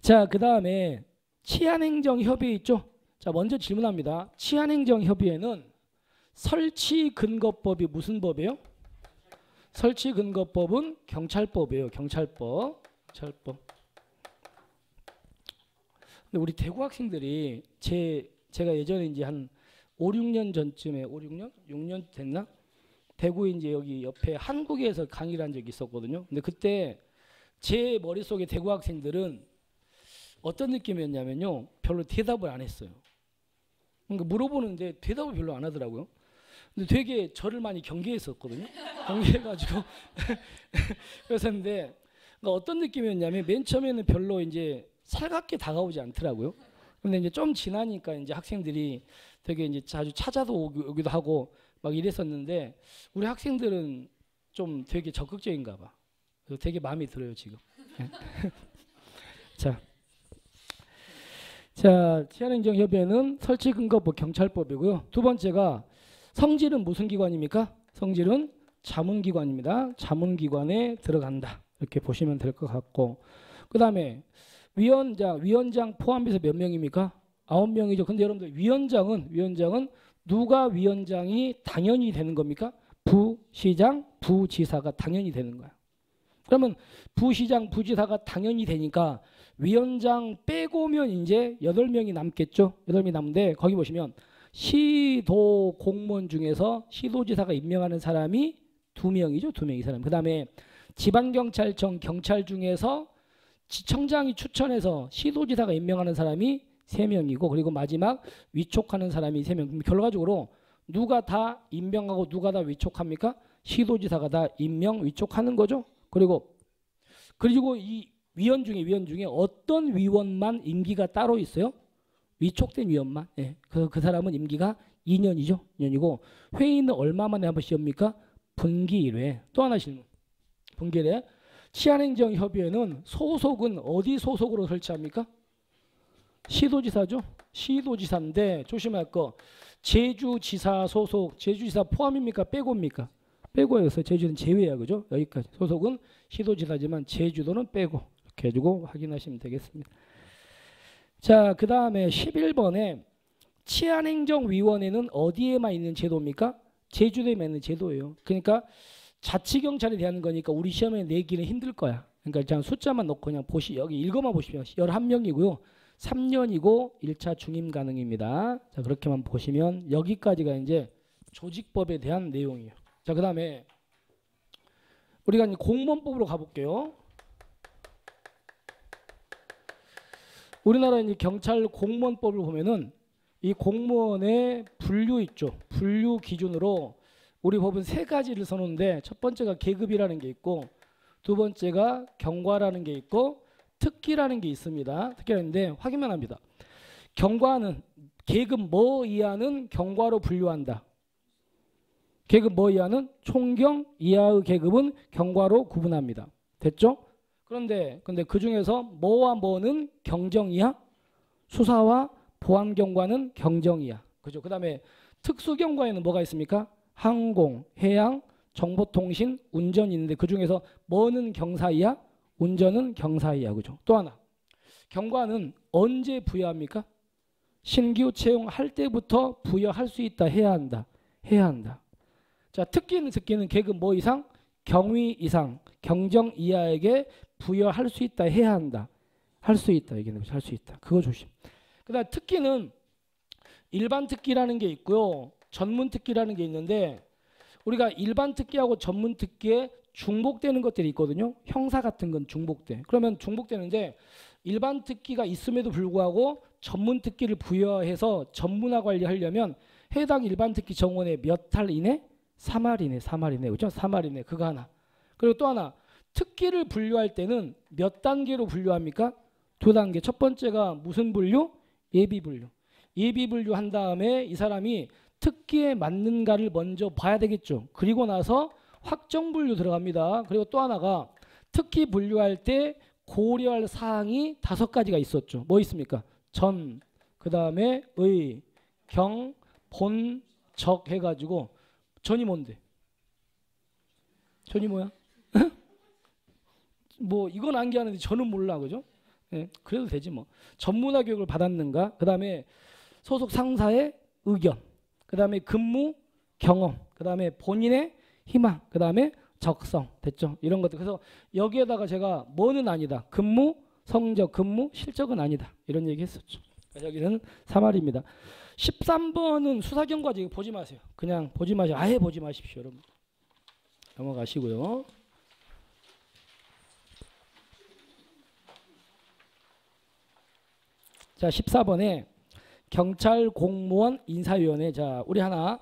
자, 그 다음에 치안행정협의회 있죠? 자, 먼저 질문합니다. 치안행정협의회는 설치근거법이 무슨 법이에요? 설치근거법은 경찰법이에요. 경찰법. 근데 우리 대구 학생들이 제가 예전에 이제 한 5, 6년 전쯤에 6년 됐나? 대구 이제 여기 옆에 한국에서 강의를 한 적이 있었거든요. 근데 그때 제 머릿속에 대구 학생들은 어떤 느낌이었냐면요. 별로 대답을 안 했어요. 그러니까 물어보는데 대답을 별로 안 하더라고요. 근데 되게 저를 많이 경계했었거든요. 경계해가지고 그랬었는데 그러니까 어떤 느낌이었냐면 맨 처음에는 별로 이제 살갑게 다가오지 않더라고요. 근데 이제 좀 지나니까 이제 학생들이 되게 이제 자주 찾아도 오기도 하고 막 이랬었는데 우리 학생들은 좀 되게 적극적인가 봐. 그래서 되게 마음에 들어요 지금. 자, 치안행정협의회는 설치근거법 경찰법이고요. 두 번째가 성질은 무슨 기관입니까? 성질은 자문기관입니다. 자문기관에 들어간다. 이렇게 보시면 될 것 같고, 그 다음에 위원장 포함해서 몇 명입니까? 9명이죠. 근데 여러분들 위원장은 누가 위원장이 당연히 되는 겁니까? 부시장, 부지사가 당연히 되는 거야. 그러면 부시장, 부지사가 당연히 되니까 위원장 빼고면 이제 8명이 남겠죠. 8명이 남는데 거기 보시면 시도 공무원 중에서 시도지사가 임명하는 사람이 2명이죠. 2명 이 사람. 그 다음에 지방경찰청 경찰 중에서 지청장이 추천해서 시도지사가 임명하는 사람이 3명이고, 그리고 마지막 위촉하는 사람이 3명. 결과적으로 누가 다 임명하고 누가 다 위촉합니까? 시도지사가 다 임명 위촉하는 거죠. 그리고 이 위원 중에 어떤 위원만 임기가 따로 있어요? 위촉된 위원만. 예. 그 사람은 임기가 2년이죠. 2년이고 회의는 얼마 만에 한 번씩 엽니까? 분기 1회. 또 하나 질문. 분기 1회. 치안행정협의회는 소속은 어디 소속으로 설치합니까? 시도지사죠. 시도지사인데 조심할 거 제주지사 소속, 제주지사 포함입니까? 빼고입니까? 빼고여서 제주는 제외야. 그죠? 여기까지. 소속은 시도지사지만 제주도는 빼고. 이렇게 해주고 확인하시면 되겠습니다. 자, 그 다음에 11번에 치안행정위원회는 어디에만 있는 제도입니까? 제주도에만 있는 제도예요. 그러니까 자치경찰에 대한 거니까 우리 시험에 내기는 힘들 거야. 그러니까 그냥 숫자만 넣고 그냥 여기 읽어만 보시면 11명이고요. 3년이고 1차 중임 가능입니다. 자, 그렇게만 보시면 여기까지가 이제 조직법에 대한 내용이에요. 자, 그 다음에 우리가 이제 공무원법으로 가볼게요. 우리나라 이제 경찰 공무원법을 보면은 이 공무원의 분류 있죠. 분류 기준으로 우리 법은 3가지를 써놓는데 첫 번째가 계급이라는 게 있고, 두 번째가 경과라는 게 있고, 특기라는 게 있습니다. 특기라는데 확인만 합니다. 경과는 계급 뭐 이하는 경과로 분류한다. 계급 뭐 이하는 총경 이하의 계급은 경과로 구분합니다. 됐죠? 그런데 그 중에서 뭐와 뭐는 경정 이하, 수사와 보안 경과는 경정 이하. 그죠? 그다음에 특수 경과에는 뭐가 있습니까? 항공, 해양, 정보통신, 운전이 있는데 그 중에서 뭐는 경사 이하, 운전은 경사 이하. 그죠? 또 하나. 경과는 언제 부여합니까? 신규 채용할 때부터 부여할 수 있다. 해야 한다. 자, 특기는 계급 뭐 이상? 경위 이상, 경정 이하에게 부여할 수 있다. 해야 한다. 할 수 있다. 얘기는 할 수 있다. 그거 조심. 그다음 특기는 일반 특기라는 게 있고요. 전문 특기라는 게 있는데 우리가 일반 특기하고 전문 특기의 중복되는 것들이 있거든요. 형사 같은 건 중복돼. 그러면 중복되는데 일반 특기가 있음에도 불구하고 전문 특기를 부여해서 전문화 관리하려면 해당 일반 특기 정원의 몇 할 이내? 3할 이내, 3할 이내. 그죠? 3할 이내. 그거 하나. 그리고 또 하나. 특기를 분류할 때는 몇 단계로 분류합니까? 2단계. 첫 번째가 무슨 분류? 예비 분류. 예비 분류 한 다음에 이 사람이 특기에 맞는가를 먼저 봐야 되겠죠. 그리고 나서 확정 분류 들어갑니다. 그리고 또 하나가 특기 분류할 때 고려할 사항이 5가지가 있었죠. 뭐 있습니까? 전, 그 다음에 의, 경, 본, 적 해가지고 전이 뭔데? 전이 뭐야? 뭐 이건 암기하는데 저는 몰라, 그죠? 네, 그래도 되지 뭐. 전문화 교육을 받았는가? 그 다음에 소속 상사의 의견, 그 다음에 근무 경험, 그 다음에 본인의 희망, 그 다음에 적성. 됐죠? 이런 것들. 그래서 여기에다가 제가 뭐는 아니다. 근무, 성적, 근무, 실적은 아니다. 이런 얘기 했었죠. 여기는 3할입니다. 13번은 수사경과제 보지 마세요. 그냥 보지 마세요. 아예 보지 마십시오, 여러분. 넘어가시고요. 자, 14번에 경찰 공무원 인사위원회. 자, 우리 하나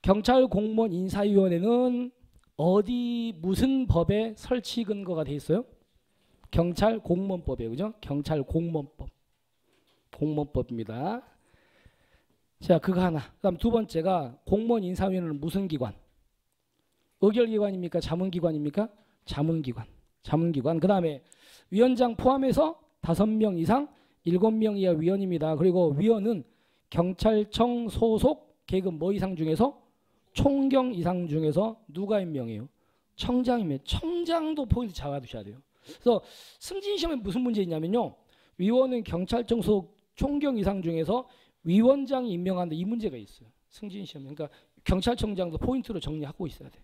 경찰 공무원 인사위원회는 어디 무슨 법에 설치 근거가 돼 있어요? 경찰 공무원법에, 그죠? 경찰 공무원법. 공무원법입니다. 자, 그거 하나. 그다음 두 번째가 공무원 인사위원회는 무슨 기관? 의결기관입니까? 자문기관입니까? 자문기관. 자문기관. 그다음에 위원장 포함해서 5명 이상 7명 이하 위원입니다. 그리고 위원은 경찰청 소속 계급 뭐 이상 중에서 총경 이상 중에서 누가 임명해요? 청장이면 청장도 포인트 잡아두셔야 돼요. 그래서 승진 시험에 무슨 문제 있냐면요. 위원은 경찰청 소속 총경 이상 중에서 위원장이 임명한다. 이 문제가 있어요. 승진 시험에. 그러니까 경찰청장도 포인트로 정리하고 있어야 돼.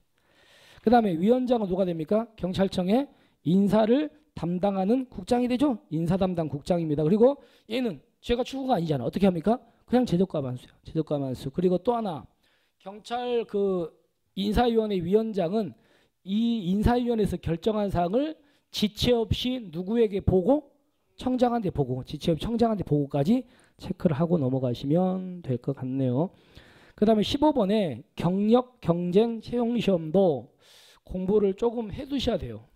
그 다음에 위원장은 누가 됩니까? 경찰청의 인사를 담당하는 국장이 되죠. 인사 담당 국장입니다. 그리고 얘는 죄가 추구가 아니잖아. 어떻게 합니까? 그냥 제적과반수요. 제적과반수. 그리고 또 하나 경찰 그 인사위원회 위원장은 이 인사위원회에서 결정한 사항을 지체 없이 누구에게 보고? 청장한테 보고. 지체 없이 청장한테 보고까지 체크를 하고 넘어가시면 될 것 같네요. 그 다음에 15번에 경력 경쟁 채용 시험도 공부를 조금 해두셔야 돼요.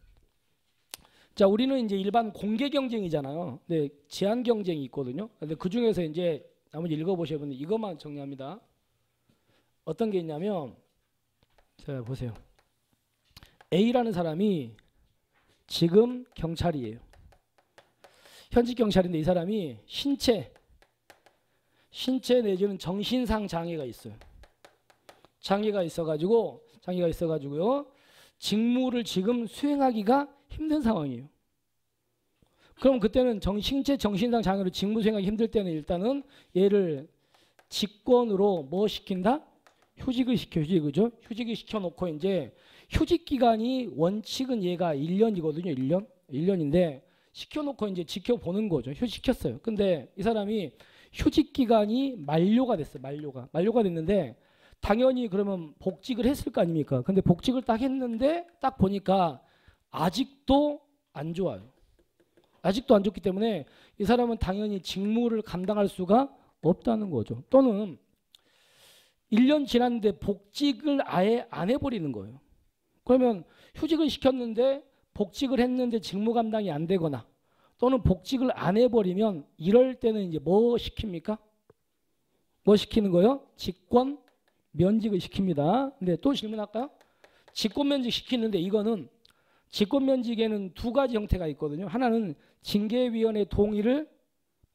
자, 우리는 이제 일반 공개 경쟁이잖아요. 근데 제한 경쟁이 있거든요. 근데 그 중에서 이제 나머지 읽어보시면 이것만 정리합니다. 어떤 게 있냐면, 자, 보세요. A라는 사람이 지금 경찰이에요. 현직 경찰인데 이 사람이 신체 내지는 정신상 장애가 있어요. 장애가 있어가지고요. 직무를 지금 수행하기가 힘든 상황이에요. 그럼 그때는 신체 정신상 장애로 직무 수행하기 힘들 때는 일단은 얘를 직권으로 뭐 시킨다? 휴직을 시켜, 그죠? 휴직을 시켜놓고 이제 휴직 기간이 원칙은 얘가 1년이거든요. 1년인데 시켜놓고 이제 지켜보는 거죠. 휴직시켰어요. 근데 이 사람이 휴직 기간이 만료가 됐어요. 만료가 됐는데 당연히 그러면 복직을 했을 거 아닙니까? 근데 복직을 딱 했는데 딱 보니까 아직도 안 좋아요. 아직도 안 좋기 때문에 이 사람은 당연히 직무를 감당할 수가 없다는 거죠. 또는 1년 지났는데 복직을 아예 안 해버리는 거예요. 그러면 휴직을 시켰는데 복직을 했는데 직무 감당이 안 되거나 또는 복직을 안 해버리면 이럴 때는 이제 뭐 시킵니까? 뭐 시키는 거예요? 직권 면직을 시킵니다. 근데 또 질문할까요? 직권 면직 시키는데 이거는 직권 면직에는 2가지 형태가 있거든요. 하나는 징계위원회 동의를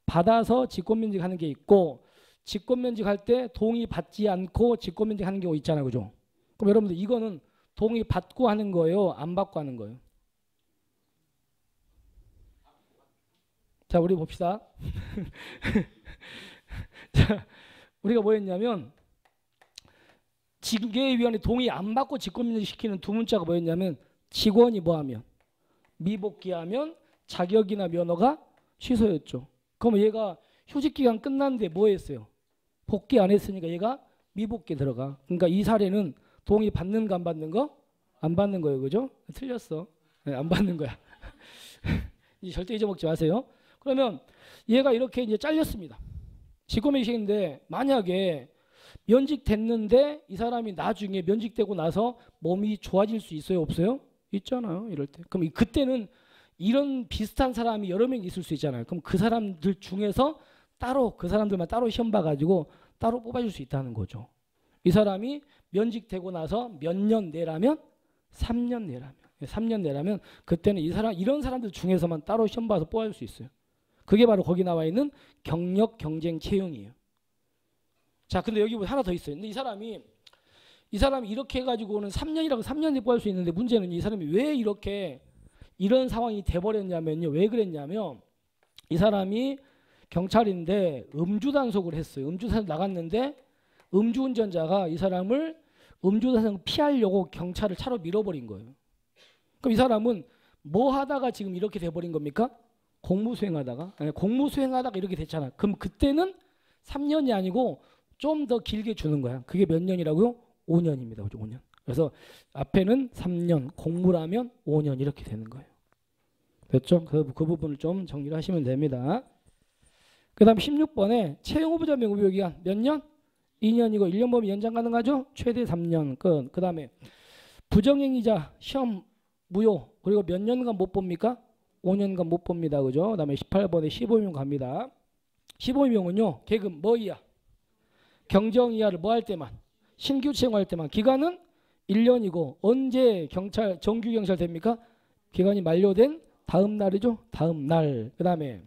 받아서 직권 면직하는 게 있고 직권 면직할 때 동의 받지 않고 직권 면직하는 경우 있잖아요, 그죠? 그럼 여러분들 이거는 동의 받고 하는 거예요, 안 받고 하는 거예요? 자, 우리 봅시다. 자, 우리가 뭐 했냐면 징계위원회 동의 안 받고 직권면직 시키는 2문자가 뭐였냐면 직원이 뭐하면 미복귀하면 자격이나 면허가 취소였죠. 그럼 얘가 휴직기간 끝났는데 뭐 했어요? 복귀 안 했으니까 얘가 미복귀 들어가. 그러니까 이 사례는 동의 받는 거 안 받는 거? 안 받는 거예요. 그죠? 틀렸어. 네, 안 받는 거야. 이제 절대 잊어먹지 마세요. 그러면 얘가 이렇게 이제 잘렸습니다. 직권매식인데 만약에 면직됐는데 이 사람이 나중에 면직되고 나서 몸이 좋아질 수 있어요? 없어요? 있잖아요. 이럴 때. 그럼 그때는 이런 비슷한 사람이 여러 명 있을 수 있잖아요. 그럼 그 사람들 중에서 따로 그 사람들만 따로 시험 봐가지고 따로 뽑아줄 수 있다는 거죠. 이 사람이 면직되고 나서 몇 년 내라면 3년 내라면 3년 내라면 그때는 이 사람 이런 사람들 중에서만 따로 시험 봐서 뽑아줄 수 있어요. 그게 바로 거기 나와 있는 경력 경쟁 채용이에요. 자, 근데 여기 하나 더 있어요. 근데 이 사람이 이렇게 해가지고는 3년이라고 3년에 뽑을 수 있는데 문제는 이 사람이 왜 이렇게 이런 상황이 돼버렸냐면요. 왜 그랬냐면 이 사람이 경찰인데 음주단속을 했어요. 음주단속 나갔는데 음주운전자가 이 사람을 음주단속 피하려고 경찰을 차로 밀어버린 거예요. 그럼 이 사람은 뭐 하다가 지금 이렇게 돼버린 겁니까? 공무수행하다가 공무수행하다가 이렇게 됐잖아. 그럼 그때는 3년이 아니고 좀 더 길게 주는 거야. 그게 몇 년이라고요? 5년입니다. 그죠? 5년. 그래서 앞에는 3년, 공무라면 5년 이렇게 되는 거예요. 됐죠? 그 부분을 좀 정리를 하시면 됩니다. 그 다음 16번에 채용후보자 명부기간 몇 년? 2년이고 1년 범위 연장 가능하죠? 최대 3년 끝. 그 다음에 부정행위자 시험 무효. 그리고 몇 년간 못 봅니까? 5년간 못 봅니다. 그죠? 그 다음에 18번에 15명 갑니다. 15명은요. 계급 뭐이야? 경정 이하를 뭐 할 때만? 신규 채용할 때만. 기간은 1년이고 언제 경찰 정규 경찰 됩니까? 기간이 만료된 다음 날이죠. 다음 날. 그다음에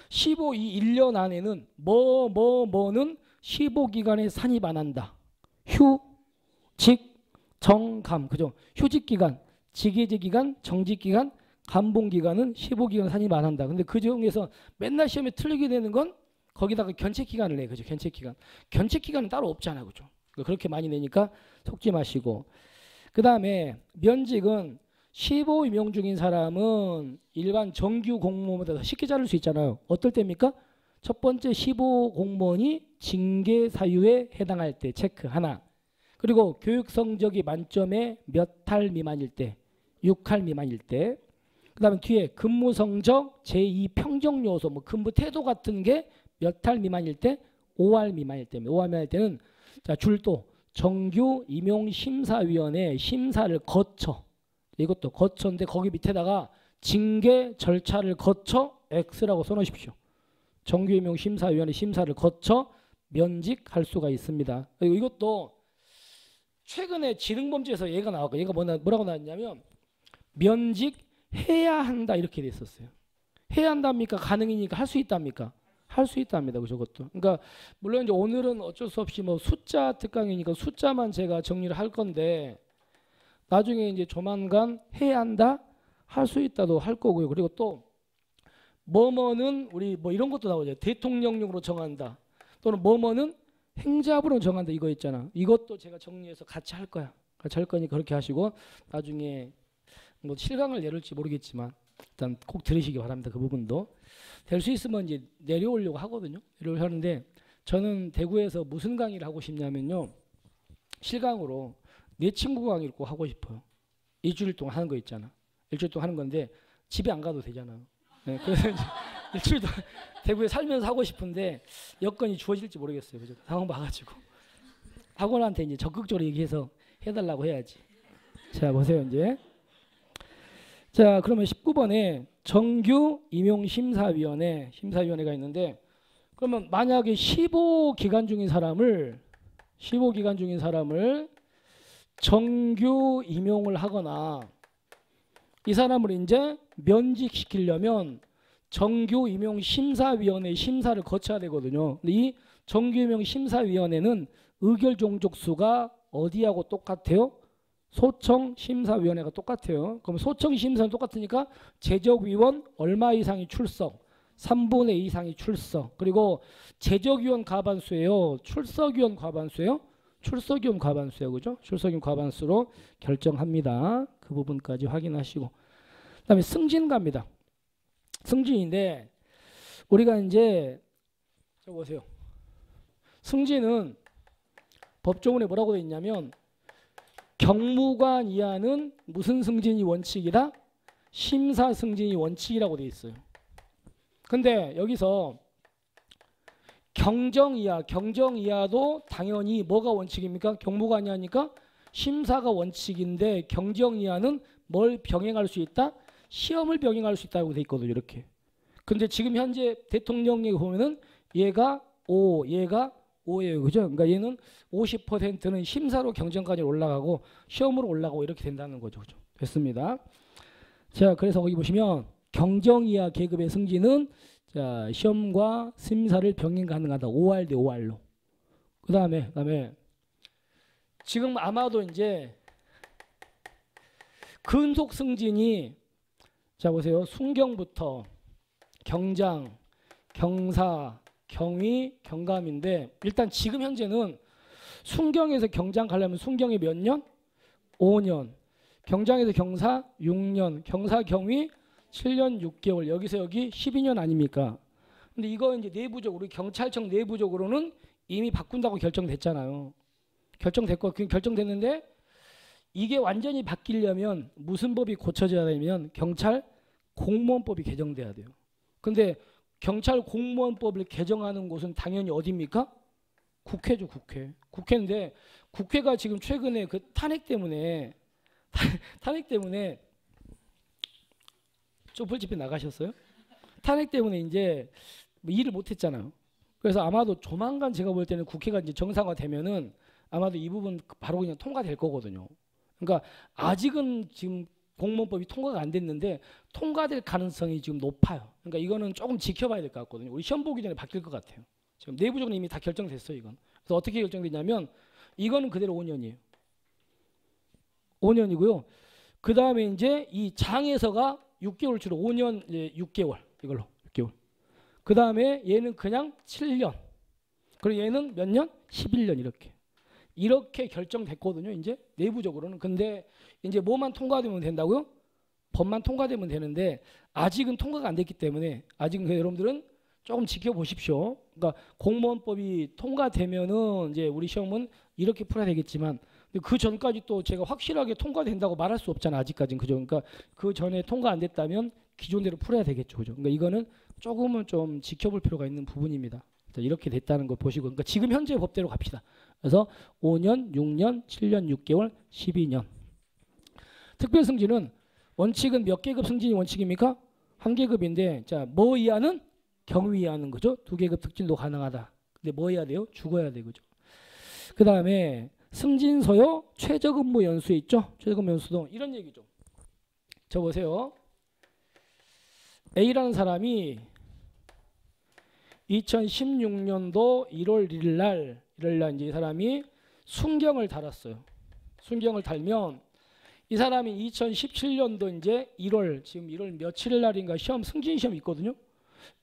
15이 1년 안에는 뭐는 15기간에 산입 안 한다. 휴직 정감. 그죠? 휴직 기간, 직위제 기간, 정직 기간, 감봉 기간은 15기간 산입 안 한다. 근데 그 중에서 맨날 시험에 틀리게 되는 건 거기다가 견책 기간을 내. 그죠? 견책 기간. 견책 기간은 따로 없잖아. 그죠? 그렇게 많이 내니까 속지 마시고. 그다음에 면직은 15임용 중인 사람은 일반 정규 공무원보다 쉽게 자를 수 있잖아요. 어떨 때입니까? 첫 번째 15 공무원이 징계 사유에 해당할 때 체크 하나. 그리고 교육 성적이 만점에 몇 할 미만일 때, 6할 미만일 때. 그다음에 뒤에 근무 성적, 제2 평정 요소, 뭐 근무 태도 같은 게 몇 할 미만일 때, 5할 미만일 때입니다. 5할 미만일 때는 자, 줄도 정규 임용 심사위원회 심사를 거쳐. 이것도 거쳐인데 거기 밑에다가 징계 절차를 거쳐 X라고 써놓으십시오. 정규 임용 심사위원회 심사를 거쳐 면직할 수가 있습니다. 그리고 이것도 최근에 지능범죄에서 얘가 나왔고 얘가 뭐라고 나왔냐면 면직해야 한다 이렇게 됐었어요. 해야 한답니까? 가능이니까 할 수 있답니까? 할 수 있답니다. 저것도. 그러니까 물론 이제 오늘은 어쩔 수 없이 뭐 숫자 특강이니까 숫자만 제가 정리를 할 건데 나중에 이제 조만간 해야 한다, 할 수 있다도 할 거고요. 그리고 또 뭐뭐는 우리 뭐 이런 것도 나오죠. 대통령령으로 정한다. 또는 뭐뭐는 행자부로 정한다. 이거 있잖아. 이것도 제가 정리해서 같이 할 거야. 같이 할 거니까 그렇게 하시고 나중에 뭐 실강을 내릴지 모르겠지만 일단 꼭 들으시기 바랍니다. 그 부분도 될 수 있으면 이제 내려오려고 하거든요. 내려오려고 하는데 저는 대구에서 무슨 강의를 하고 싶냐면요. 실강으로 내 친구 강의를 꼭 하고 싶어요. 일주일 동안 하는 거 있잖아. 일주일 동안 하는 건데 집에 안 가도 되잖아. 네, 그래서 이제 일주일 동안 대구에 살면서 하고 싶은데 여건이 주어질지 모르겠어요. 그죠? 상황 봐가지고 학원한테 이제 적극적으로 얘기해서 해달라고 해야지. 자 보세요 이제. 자 그러면 19번에 정규 임용 심사위원회가 있는데 그러면 만약에 15기간 중인 사람을 정규 임용을 하거나 이 사람을 이제 면직시키려면 정규 임용 심사위원회 심사를 거쳐야 되거든요. 근데 이 정규 임용 심사위원회는 의결 종족수가 어디하고 똑같아요? 소청 심사위원회가 똑같아요. 그럼 소청 심사는 똑같으니까 제적위원 얼마 이상이 출석, 3분의 2 이상이 출석. 그리고 제적위원 과반수예요. 출석위원 과반수예요. 출석위원 과반수예요. 그죠? 출석위원 과반수로 결정합니다. 그 부분까지 확인하시고. 그다음에 승진갑니다. 승진인데 우리가 이제 저 보세요. 승진은 법조문에 뭐라고 돼 있냐면 경무관 이하는 무슨 승진이 원칙이다? 심사 승진이 원칙이라고 돼 있어요. 근데 여기서 경정 이하도 당연히 뭐가 원칙입니까? 경무관 이하니까 심사가 원칙인데 경정 이하는 뭘 병행할 수 있다? 시험을 병행할 수 있다고 돼 있거든요. 이렇게. 근데 지금 현재 대통령에 보면은 얘가 5, 얘가 5예요. 그죠? 그러니까 얘는 50%는 심사로 경정까지 올라가고 시험으로 올라가고 이렇게 된다는 거죠. 그죠? 됐습니다. 자, 그래서 거기 보시면 경정 이하 계급의 승진은 자, 시험과 심사를 병행 가능하다. 5할 대 5할로. 그다음에 지금 아마도 이제 근속 승진이 자 보세요. 순경부터 경장, 경사, 경위, 경감인데 일단 지금 현재는 순경에서 경장 가려면 순경이 몇 년? 5년. 경장에서 경사 6년, 경사 경위 7년 6개월. 여기서 여기 12년 아닙니까? 근데 이거 이제 내부적으로 경찰청 내부적으로는 이미 바꾼다고 결정됐잖아요. 결정됐고 결정됐는데 이게 완전히 바뀌려면 무슨 법이 고쳐져야 되면 경찰 공무원법이 개정돼야 돼요. 근데 경찰 공무원법을 개정하는 곳은 당연히 어디입니까? 국회죠, 국회. 국회인데 국회가 지금 최근에 그 탄핵 때문에 촛불 집회 나가셨어요? 탄핵 때문에 이제 뭐 일을 못했잖아요. 그래서 아마도 조만간 제가 볼 때는 국회가 이제 정상화되면은 아마도 이 부분 바로 그냥 통과될 거거든요. 그러니까 아직은 지금 공무원법이 통과가 안 됐는데 통과될 가능성이 지금 높아요. 그러니까 이거는 조금 지켜봐야 될 것 같거든요. 우리 시험 보기 전에 바뀔 것 같아요. 지금 내부적으로 이미 다 결정됐어요. 이건. 그래서 어떻게 결정됐냐면 이거는 그대로 5년이에요. 5년이고요. 그 다음에 이제 이 장에서가 6개월 주로 5년 6개월 이걸로 6개월. 그 다음에 얘는 그냥 7년. 그리고 얘는 몇 년? 11년 이렇게 결정됐거든요. 이제 내부적으로는. 근데 이제 뭐만 통과되면 된다고요? 법만 통과되면 되는데 아직은 통과가 안 됐기 때문에 아직은 여러분들은 조금 지켜보십시오. 그러니까 공무원법이 통과되면은 이제 우리 시험은 이렇게 풀어야 되겠지만 그 전까지 또 제가 확실하게 통과된다고 말할 수 없잖아. 아직까지는. 그죠? 그러니까 그 전에 통과 안 됐다면 기존대로 풀어야 되겠죠. 그죠? 그러니까 이거는 조금은 좀 지켜볼 필요가 있는 부분입니다. 이렇게 됐다는 걸 보시고 그러니까 지금 현재 법대로 갑시다. 그래서 5년, 6년, 7년, 6개월, 12년. 특별 승진은 원칙은 몇 계급 승진이 원칙입니까? 한 계급인데 자, 뭐 이하는 경위 이하는 거죠. 2계급 특진도 가능하다. 근데 뭐 해야 돼요? 죽어야 돼. 그죠? 그다음에 승진서요. 최저근무 연수에 있죠. 최저근무 연수도 이런 얘기죠. 저 보세요. A라는 사람이 2016년도 1월 1일 날 이제 이 사람이 순경을 달았어요. 순경을 달면 이 사람이 2017년도 이제 1월 지금 1월 며칠 날인가 시험 승진 시험 있거든요.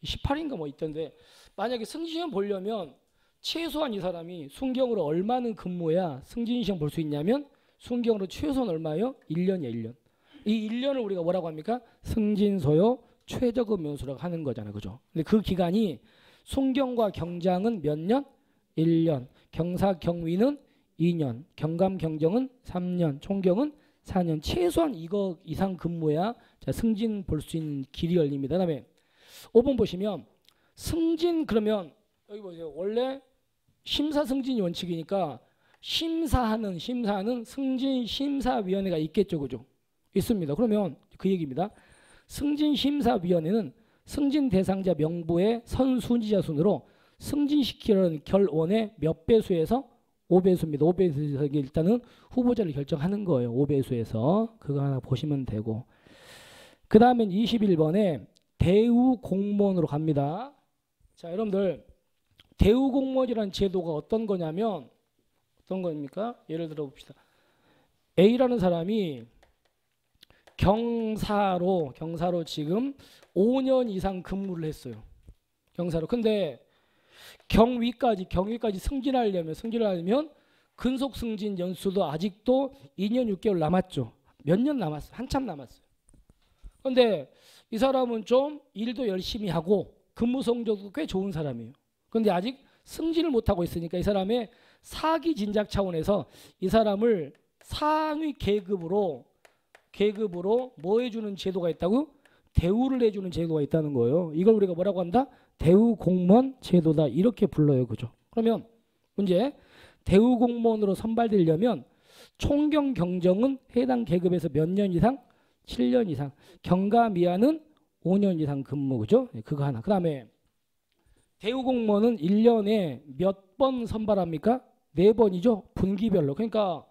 18인가 뭐 있던데 만약에 승진 시험 보려면 최소한 이 사람이 순경으로 얼마는 근무해야 승진 시험 볼 수 있냐면 순경으로 최소한 얼마예요? 1년이야, 1년. 이 1년을 우리가 뭐라고 합니까? 승진소요 최저근무 연수라고 하는 거잖아요. 그죠? 근데 그 기간이 순경과 경장은 몇 년? 1년. 경사 경위는 2년. 경감 경정은 3년. 총경은 4년. 최소한 이거 이상 근무해야 자, 승진 볼 수 있는 길이 열립니다. 그다음에 5번 보시면 승진 그러면 여기 보세요. 원래 심사 승진이 원칙이니까 심사하는 승진심사위원회가 있겠죠. 그죠? 있습니다. 그러면 그 얘기입니다. 승진심사위원회는 승진 대상자 명부의 선순위자 순으로 승진시키려는 결원의 몇 배수에서 5배수입니다. 5배수에서 일단은 후보자를 결정하는 거예요. 5배수에서. 그거 하나 보시면 되고. 그 다음엔 21번에 대우 공무원으로 갑니다. 자, 여러분들 대우 공무원이라는 제도가 어떤 거냐면 어떤 겁니까? 예를 들어 봅시다. A라는 사람이 경사로 지금 5년 이상 근무를 했어요. 경사로. 근데 경위까지 승진하려면 근속 승진 연수도 아직도 2년 6개월 남았죠. 몇 년 남았어요. 한참 남았어요. 근데 이 사람은 좀 일도 열심히 하고 근무 성적도 꽤 좋은 사람이에요. 근데 아직 승진을 못하고 있으니까 이 사람의 사기 진작 차원에서 이 사람을 상위 계급으로 뭐 해주는 제도가 있다고? 대우를 해주는 제도가 있다는 거예요. 이걸 우리가 뭐라고 한다? 대우 공무원 제도다 이렇게 불러요. 그죠? 그러면 문제, 대우 공무원으로 선발되려면 총경 경정은 해당 계급에서 몇 년 이상? 7년 이상. 경감이하는 5년 이상 근무. 그죠? 그거 하나. 그 다음에 대우 공무원은 1년에 몇 번 선발합니까? 4번이죠. 분기별로. 그러니까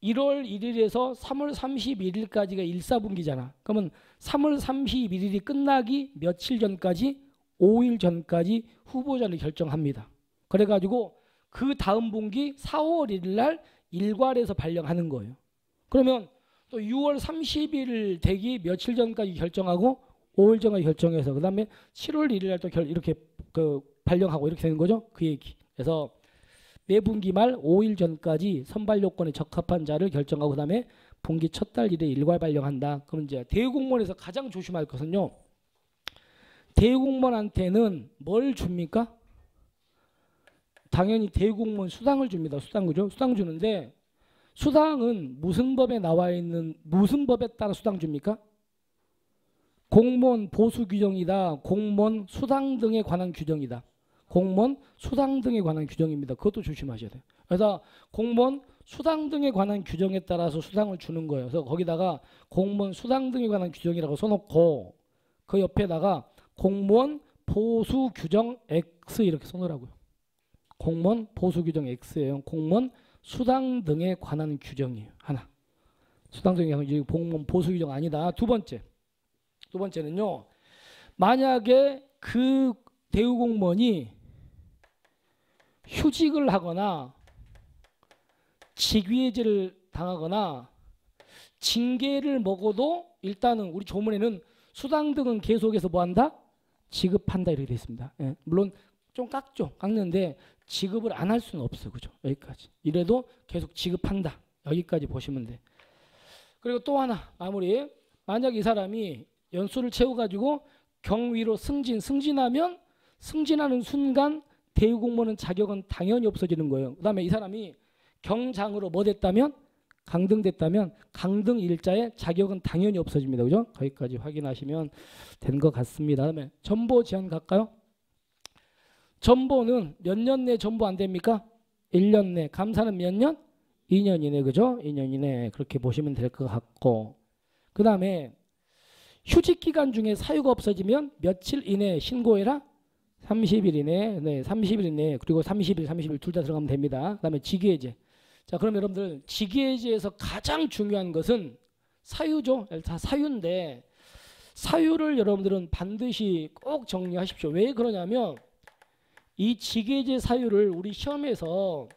1월 1일에서 3월 31일까지가 1사분기잖아. 그러면 3월 31일이 끝나기 며칠 전까지? 5일 전까지 후보자를 결정합니다. 그래가지고 그 다음 분기 4월 1일 날 일괄해서 발령하는 거예요. 그러면 또 6월 30일 되기 며칠 전까지 결정하고 5일 전까지 결정해서 그 다음에 7월 1일 날 또 이렇게 발령하고 이렇게 되는 거죠. 그 얘기. 그래서 매 분기 말 5일 전까지 선발 요건에 적합한 자를 결정하고 그다음에 분기 첫 달 일에 일괄 발령한다. 그럼 이제 대우공무원에서 가장 조심할 것은요. 대우공무원한테는 뭘 줍니까? 당연히 대우공무원 수당을 줍니다. 수당. 그죠? 수당 주는데 수당은 무슨 법에 나와 있는 무슨 법에 따라 수당 줍니까? 공무원 보수 규정이다. 공무원 수당 등에 관한 규정이다. 공무원 수당 등에 관한 규정입니다. 그것도 조심하셔야 돼요. 그래서 공무원 수당 등에 관한 규정에 따라서 수당을 주는 거예요. 그래서 거기다가 공무원 수당 등에 관한 규정이라고 써놓고 그 옆에다가 공무원 보수 규정 X 이렇게 써놓으라고요. 공무원 보수 규정 X예요. 공무원 수당 등에 관한 규정이에요. 하나. 수당 등에 관한 규정, 공무원 보수 규정 아니다. 두 번째는요. 만약에 그 대우공무원이 휴직을 하거나 직위해제를 당하거나 징계를 먹어도 일단은 우리 조문에는 수당 등은 계속해서 뭐한다? 지급한다 이렇게 되어 있습니다. 예, 물론 좀 깎는데 지급을 안 할 수는 없어. 그죠? 여기까지. 이래도 계속 지급한다. 여기까지 보시면 돼. 그리고 또 하나 마무리. 만약 이 사람이 연수를 채워가지고 경위로 승진하면 승진하는 순간 대우공무원 자격은 당연히 없어지는 거예요. 그 다음에 이 사람이 경장으로 뭐 됐다면? 강등됐다면 강등 일자의 자격은 당연히 없어집니다. 그죠? 거기까지 확인하시면 된 것 같습니다. 그다음에 전보 제한 갈까요? 전보는 몇 년 내 전보 안 됩니까? 1년 내. 감사는 몇 년? 2년 이내. 그죠? 2년 이내. 그렇게 보시면 될 것 같고. 그 다음에 휴직 기간 중에 사유가 없어지면 며칠 이내에 신고해라? 30일 이내. 네, 30일 이내. 그리고 30일 둘 다 들어가면 됩니다. 그 다음에 직위해제. 자, 그럼 여러분들 직위해제에서 가장 중요한 것은 사유죠. 다 사유인데 사유를 여러분들은 반드시 꼭 정리하십시오. 왜 그러냐면 이 직위해제 사유를 우리 시험에서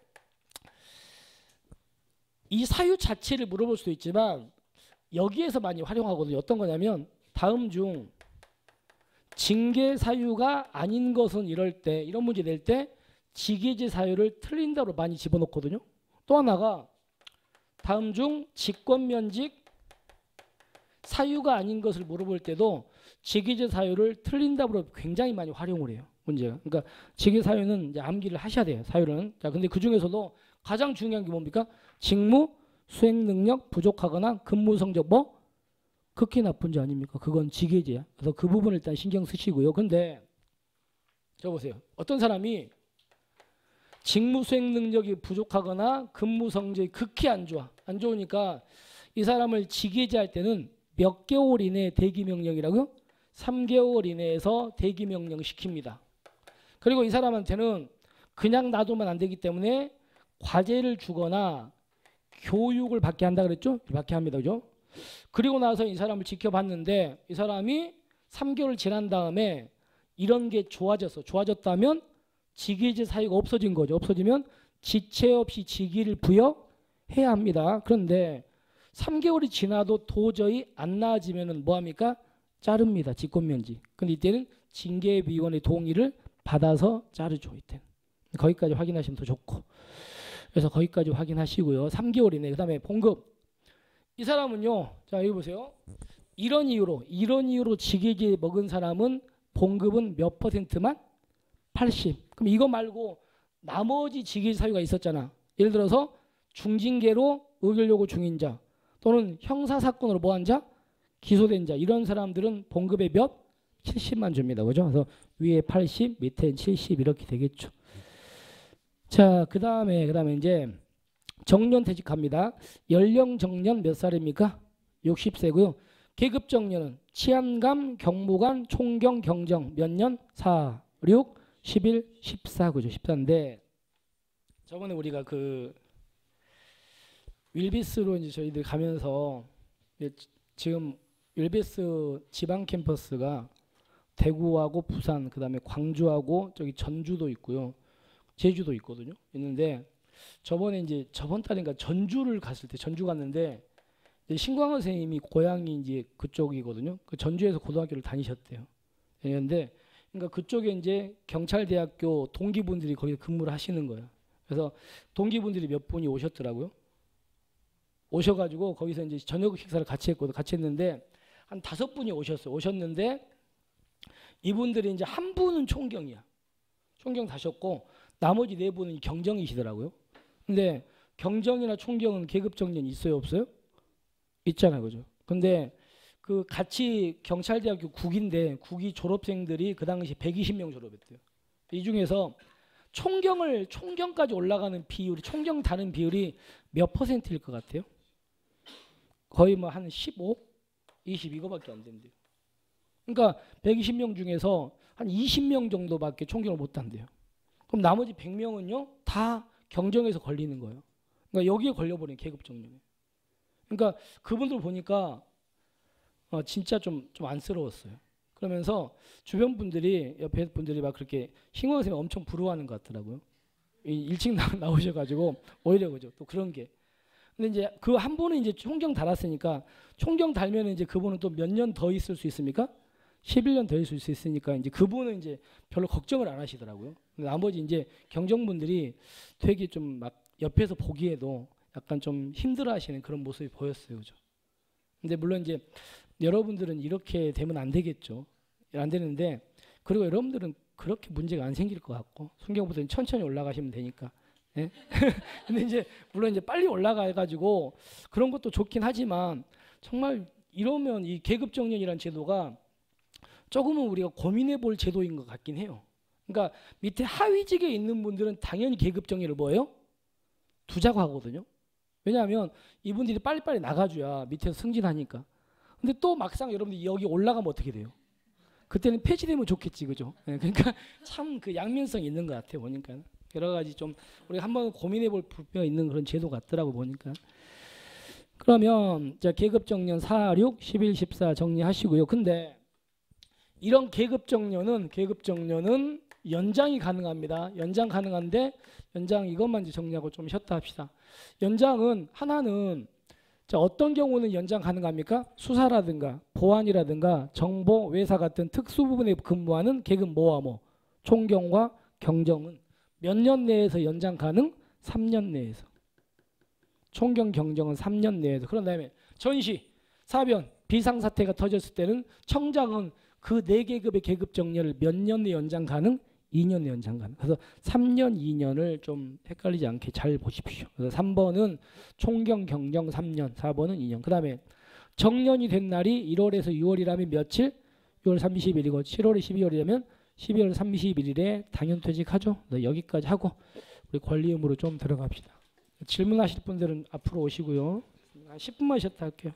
이 사유 자체를 물어볼 수도 있지만 여기에서 많이 활용하거든요. 어떤 거냐면 다음 중 징계 사유가 아닌 것은 이럴 때 이런 문제 낼 때 직위해제 사유를 틀린다고 많이 집어넣거든요. 또 하나가 다음 중 직권면직 사유가 아닌 것을 물어볼 때도 직위해제 사유를 틀린다고 굉장히 많이 활용을 해요. 문제가. 그러니까 직위 사유는 이제 암기를 하셔야 돼요. 사유는. 자, 근데 그 중에서도 가장 중요한 게 뭡니까? 직무 수행 능력 부족하거나 근무 성적 뭐 극히 나쁜 자 아닙니까? 그건 직위해제야. 그래서 그 부분을 일단 신경 쓰시고요. 근데 저 보세요. 어떤 사람이 직무 수행 능력이 부족하거나 근무 성적이 극히 안 좋아. 안 좋으니까 이 사람을 직위해제할 때는 몇 개월 이내에 대기 명령이라고요? 3개월 이내에서 대기 명령 시킵니다. 그리고 이 사람한테는 그냥 놔두면 안 되기 때문에 과제를 주거나 교육을 받게 한다 그랬죠? 받게 합니다. 그죠? 그리고 나서 이 사람을 지켜봤는데 이 사람이 3개월 지난 다음에 이런 게 좋아졌다면 직위해제 사유가 없어진 거죠. 없어지면 지체 없이 직위를 부여해야 합니다. 그런데 3개월이 지나도 도저히 안 나아지면 뭐합니까? 자릅니다. 직권면직. 근데 이때는 징계위원회 동의를 받아서 자르죠. 이때는. 거기까지 확인하시면 더 좋고. 그래서 거기까지 확인하시고요. 3개월 이내. 그 다음에 봉급. 이 사람은요. 자 여기 보세요. 이런 이유로 직위해제 먹은 사람은 봉급은 몇 %만? 80. 그럼 이거 말고 나머지 직위해제 사유가 있었잖아. 예를 들어서 중징계로 의결 요구 중인 자 또는 형사 사건으로 뭐한 자? 기소된 자 이런 사람들은 봉급의 몇? 70만 줍니다. 그죠? 그래서 위에 80, 밑에 70 이렇게 되겠죠. 자, 그다음에 이제 정년 퇴직합니다. 연령 정년 몇 살입니까? 60세고요. 계급 정년은 치안감, 경무관, 총경, 경정 몇 년? 4, 6, 11, 14 그죠? 14인데 저번에 우리가 그 윌비스로 이제 저희들 가면서 지금 윌비스 지방 캠퍼스가 대구하고 부산 그다음에 광주하고 저기 전주도 있고요. 제주도 있거든요. 있는데 저번에 이제 저번 달인가 전주를 갔을 때 전주 갔는데 신광호 선생님이 고향이 이제 그쪽이거든요. 그 전주에서 고등학교를 다니셨대요. 그런데 그러니까 그쪽에 이제 경찰대학교 동기분들이 거기 근무를 하시는 거예요. 그래서 동기분들이 몇 분이 오셨더라고요. 오셔가지고 거기서 이제 저녁 식사를 같이 했거든. 같이 했는데 한 5분이 오셨어요. 오셨는데 이분들이 이제 한 분은 총경이야. 총경 다셨고 나머지 4분은 경정이시더라고요. 근데 경정이나 총경은 계급 정년 있어요, 없어요? 있잖아요, 그죠? 근데 그 같이 경찰대학교 국인데 국이 졸업생들이 그 당시 120명 졸업했대요. 이 중에서 총경까지 올라가는 비율이 총경 다는 비율이 몇 퍼센트일 것 같아요? 거의 뭐 한 15, 20 이거밖에 안 된대요. 그러니까 120명 중에서 한 20명 정도밖에 총경을 못 단대요. 그럼 나머지 100명은요 다 경정에서 걸리는 거예요. 그러니까 여기에 걸려버린 계급 정년에. 그러니까 그분들 보니까 진짜 좀 안쓰러웠어요. 그러면서 주변 분들이 옆에 분들이 막 그렇게 신광 선생님 엄청 부러워하는 것 같더라고요. 일찍 나오셔가지고 오히려 그죠. 또 그런 게. 근데 이제 그 한 분은 이제 총경 달았으니까 총경 달면 이제 그분은 또 몇 년 더 있을 수 있습니까? 11년 더 있을 수 있으니까 이제 그분은 이제 별로 걱정을 안 하시더라고요. 근데 나머지 이제 경정분들이 되게 좀 막 옆에서 보기에도 약간 좀 힘들어하시는 그런 모습이 보였어요, 그죠? 근데 물론 이제 여러분들은 이렇게 되면 안 되겠죠. 안 되는데 그리고 여러분들은 그렇게 문제가 안 생길 것 같고 성경보다는 천천히 올라가시면 되니까. 예? 근데 이제 물론 이제 빨리 올라가가지고 그런 것도 좋긴 하지만 정말 이러면 이 계급정년이라는 제도가 조금은 우리가 고민해 볼 제도인 것 같긴 해요. 그러니까 밑에 하위직에 있는 분들은 당연히 계급정년을 뭐예요? 두자고 하거든요. 왜냐하면 이분들이 빨리빨리 나가줘야 밑에서 승진하니까. 근데 또 막상 여러분들이 여기 올라가면 어떻게 돼요? 그때는 폐지되면 좋겠지, 그죠? 네, 그러니까 참 그 양면성이 있는 것 같아요, 보니까. 여러 가지 좀 우리가 한번 고민해 볼 필요가 있는 그런 제도 같더라고 보니까. 그러면 자 계급정년 4, 6, 11, 14 정리하시고요. 근데 이런 계급정년은 연장이 가능합니다. 연장 가능한데 연장 이것만 이제 정리하고 좀 쉬었다 합시다. 연장은 하나는 자 어떤 경우는 연장 가능합니까? 수사라든가 보안이라든가 정보, 외사 같은 특수 부분에 근무하는 계급 뭐와 뭐 총경과 경정은 몇 년 내에서 연장 가능? 3년 내에서. 총경 경정은 3년 내에서. 그런 다음에 전시, 사변, 비상사태가 터졌을 때는 청장은 그 4계급의 계급 정년을 몇 년 내 연장 가능? 2년 내 연장 가능. 그래서 3년, 2년을 좀 헷갈리지 않게 잘 보십시오. 그래서 3번은 총경 경정 3년, 4번은 2년. 그 다음에 정년이 된 날이 1월에서 6월이라면 며칠? 6월 30일이고 7월에 12월이라면 12월 31일에 당연퇴직하죠. 여기까지 하고 우리 권리 의무로 좀 들어갑시다. 질문하실 분들은 앞으로 오시고요. 한 10분만 쉬었다 할게요.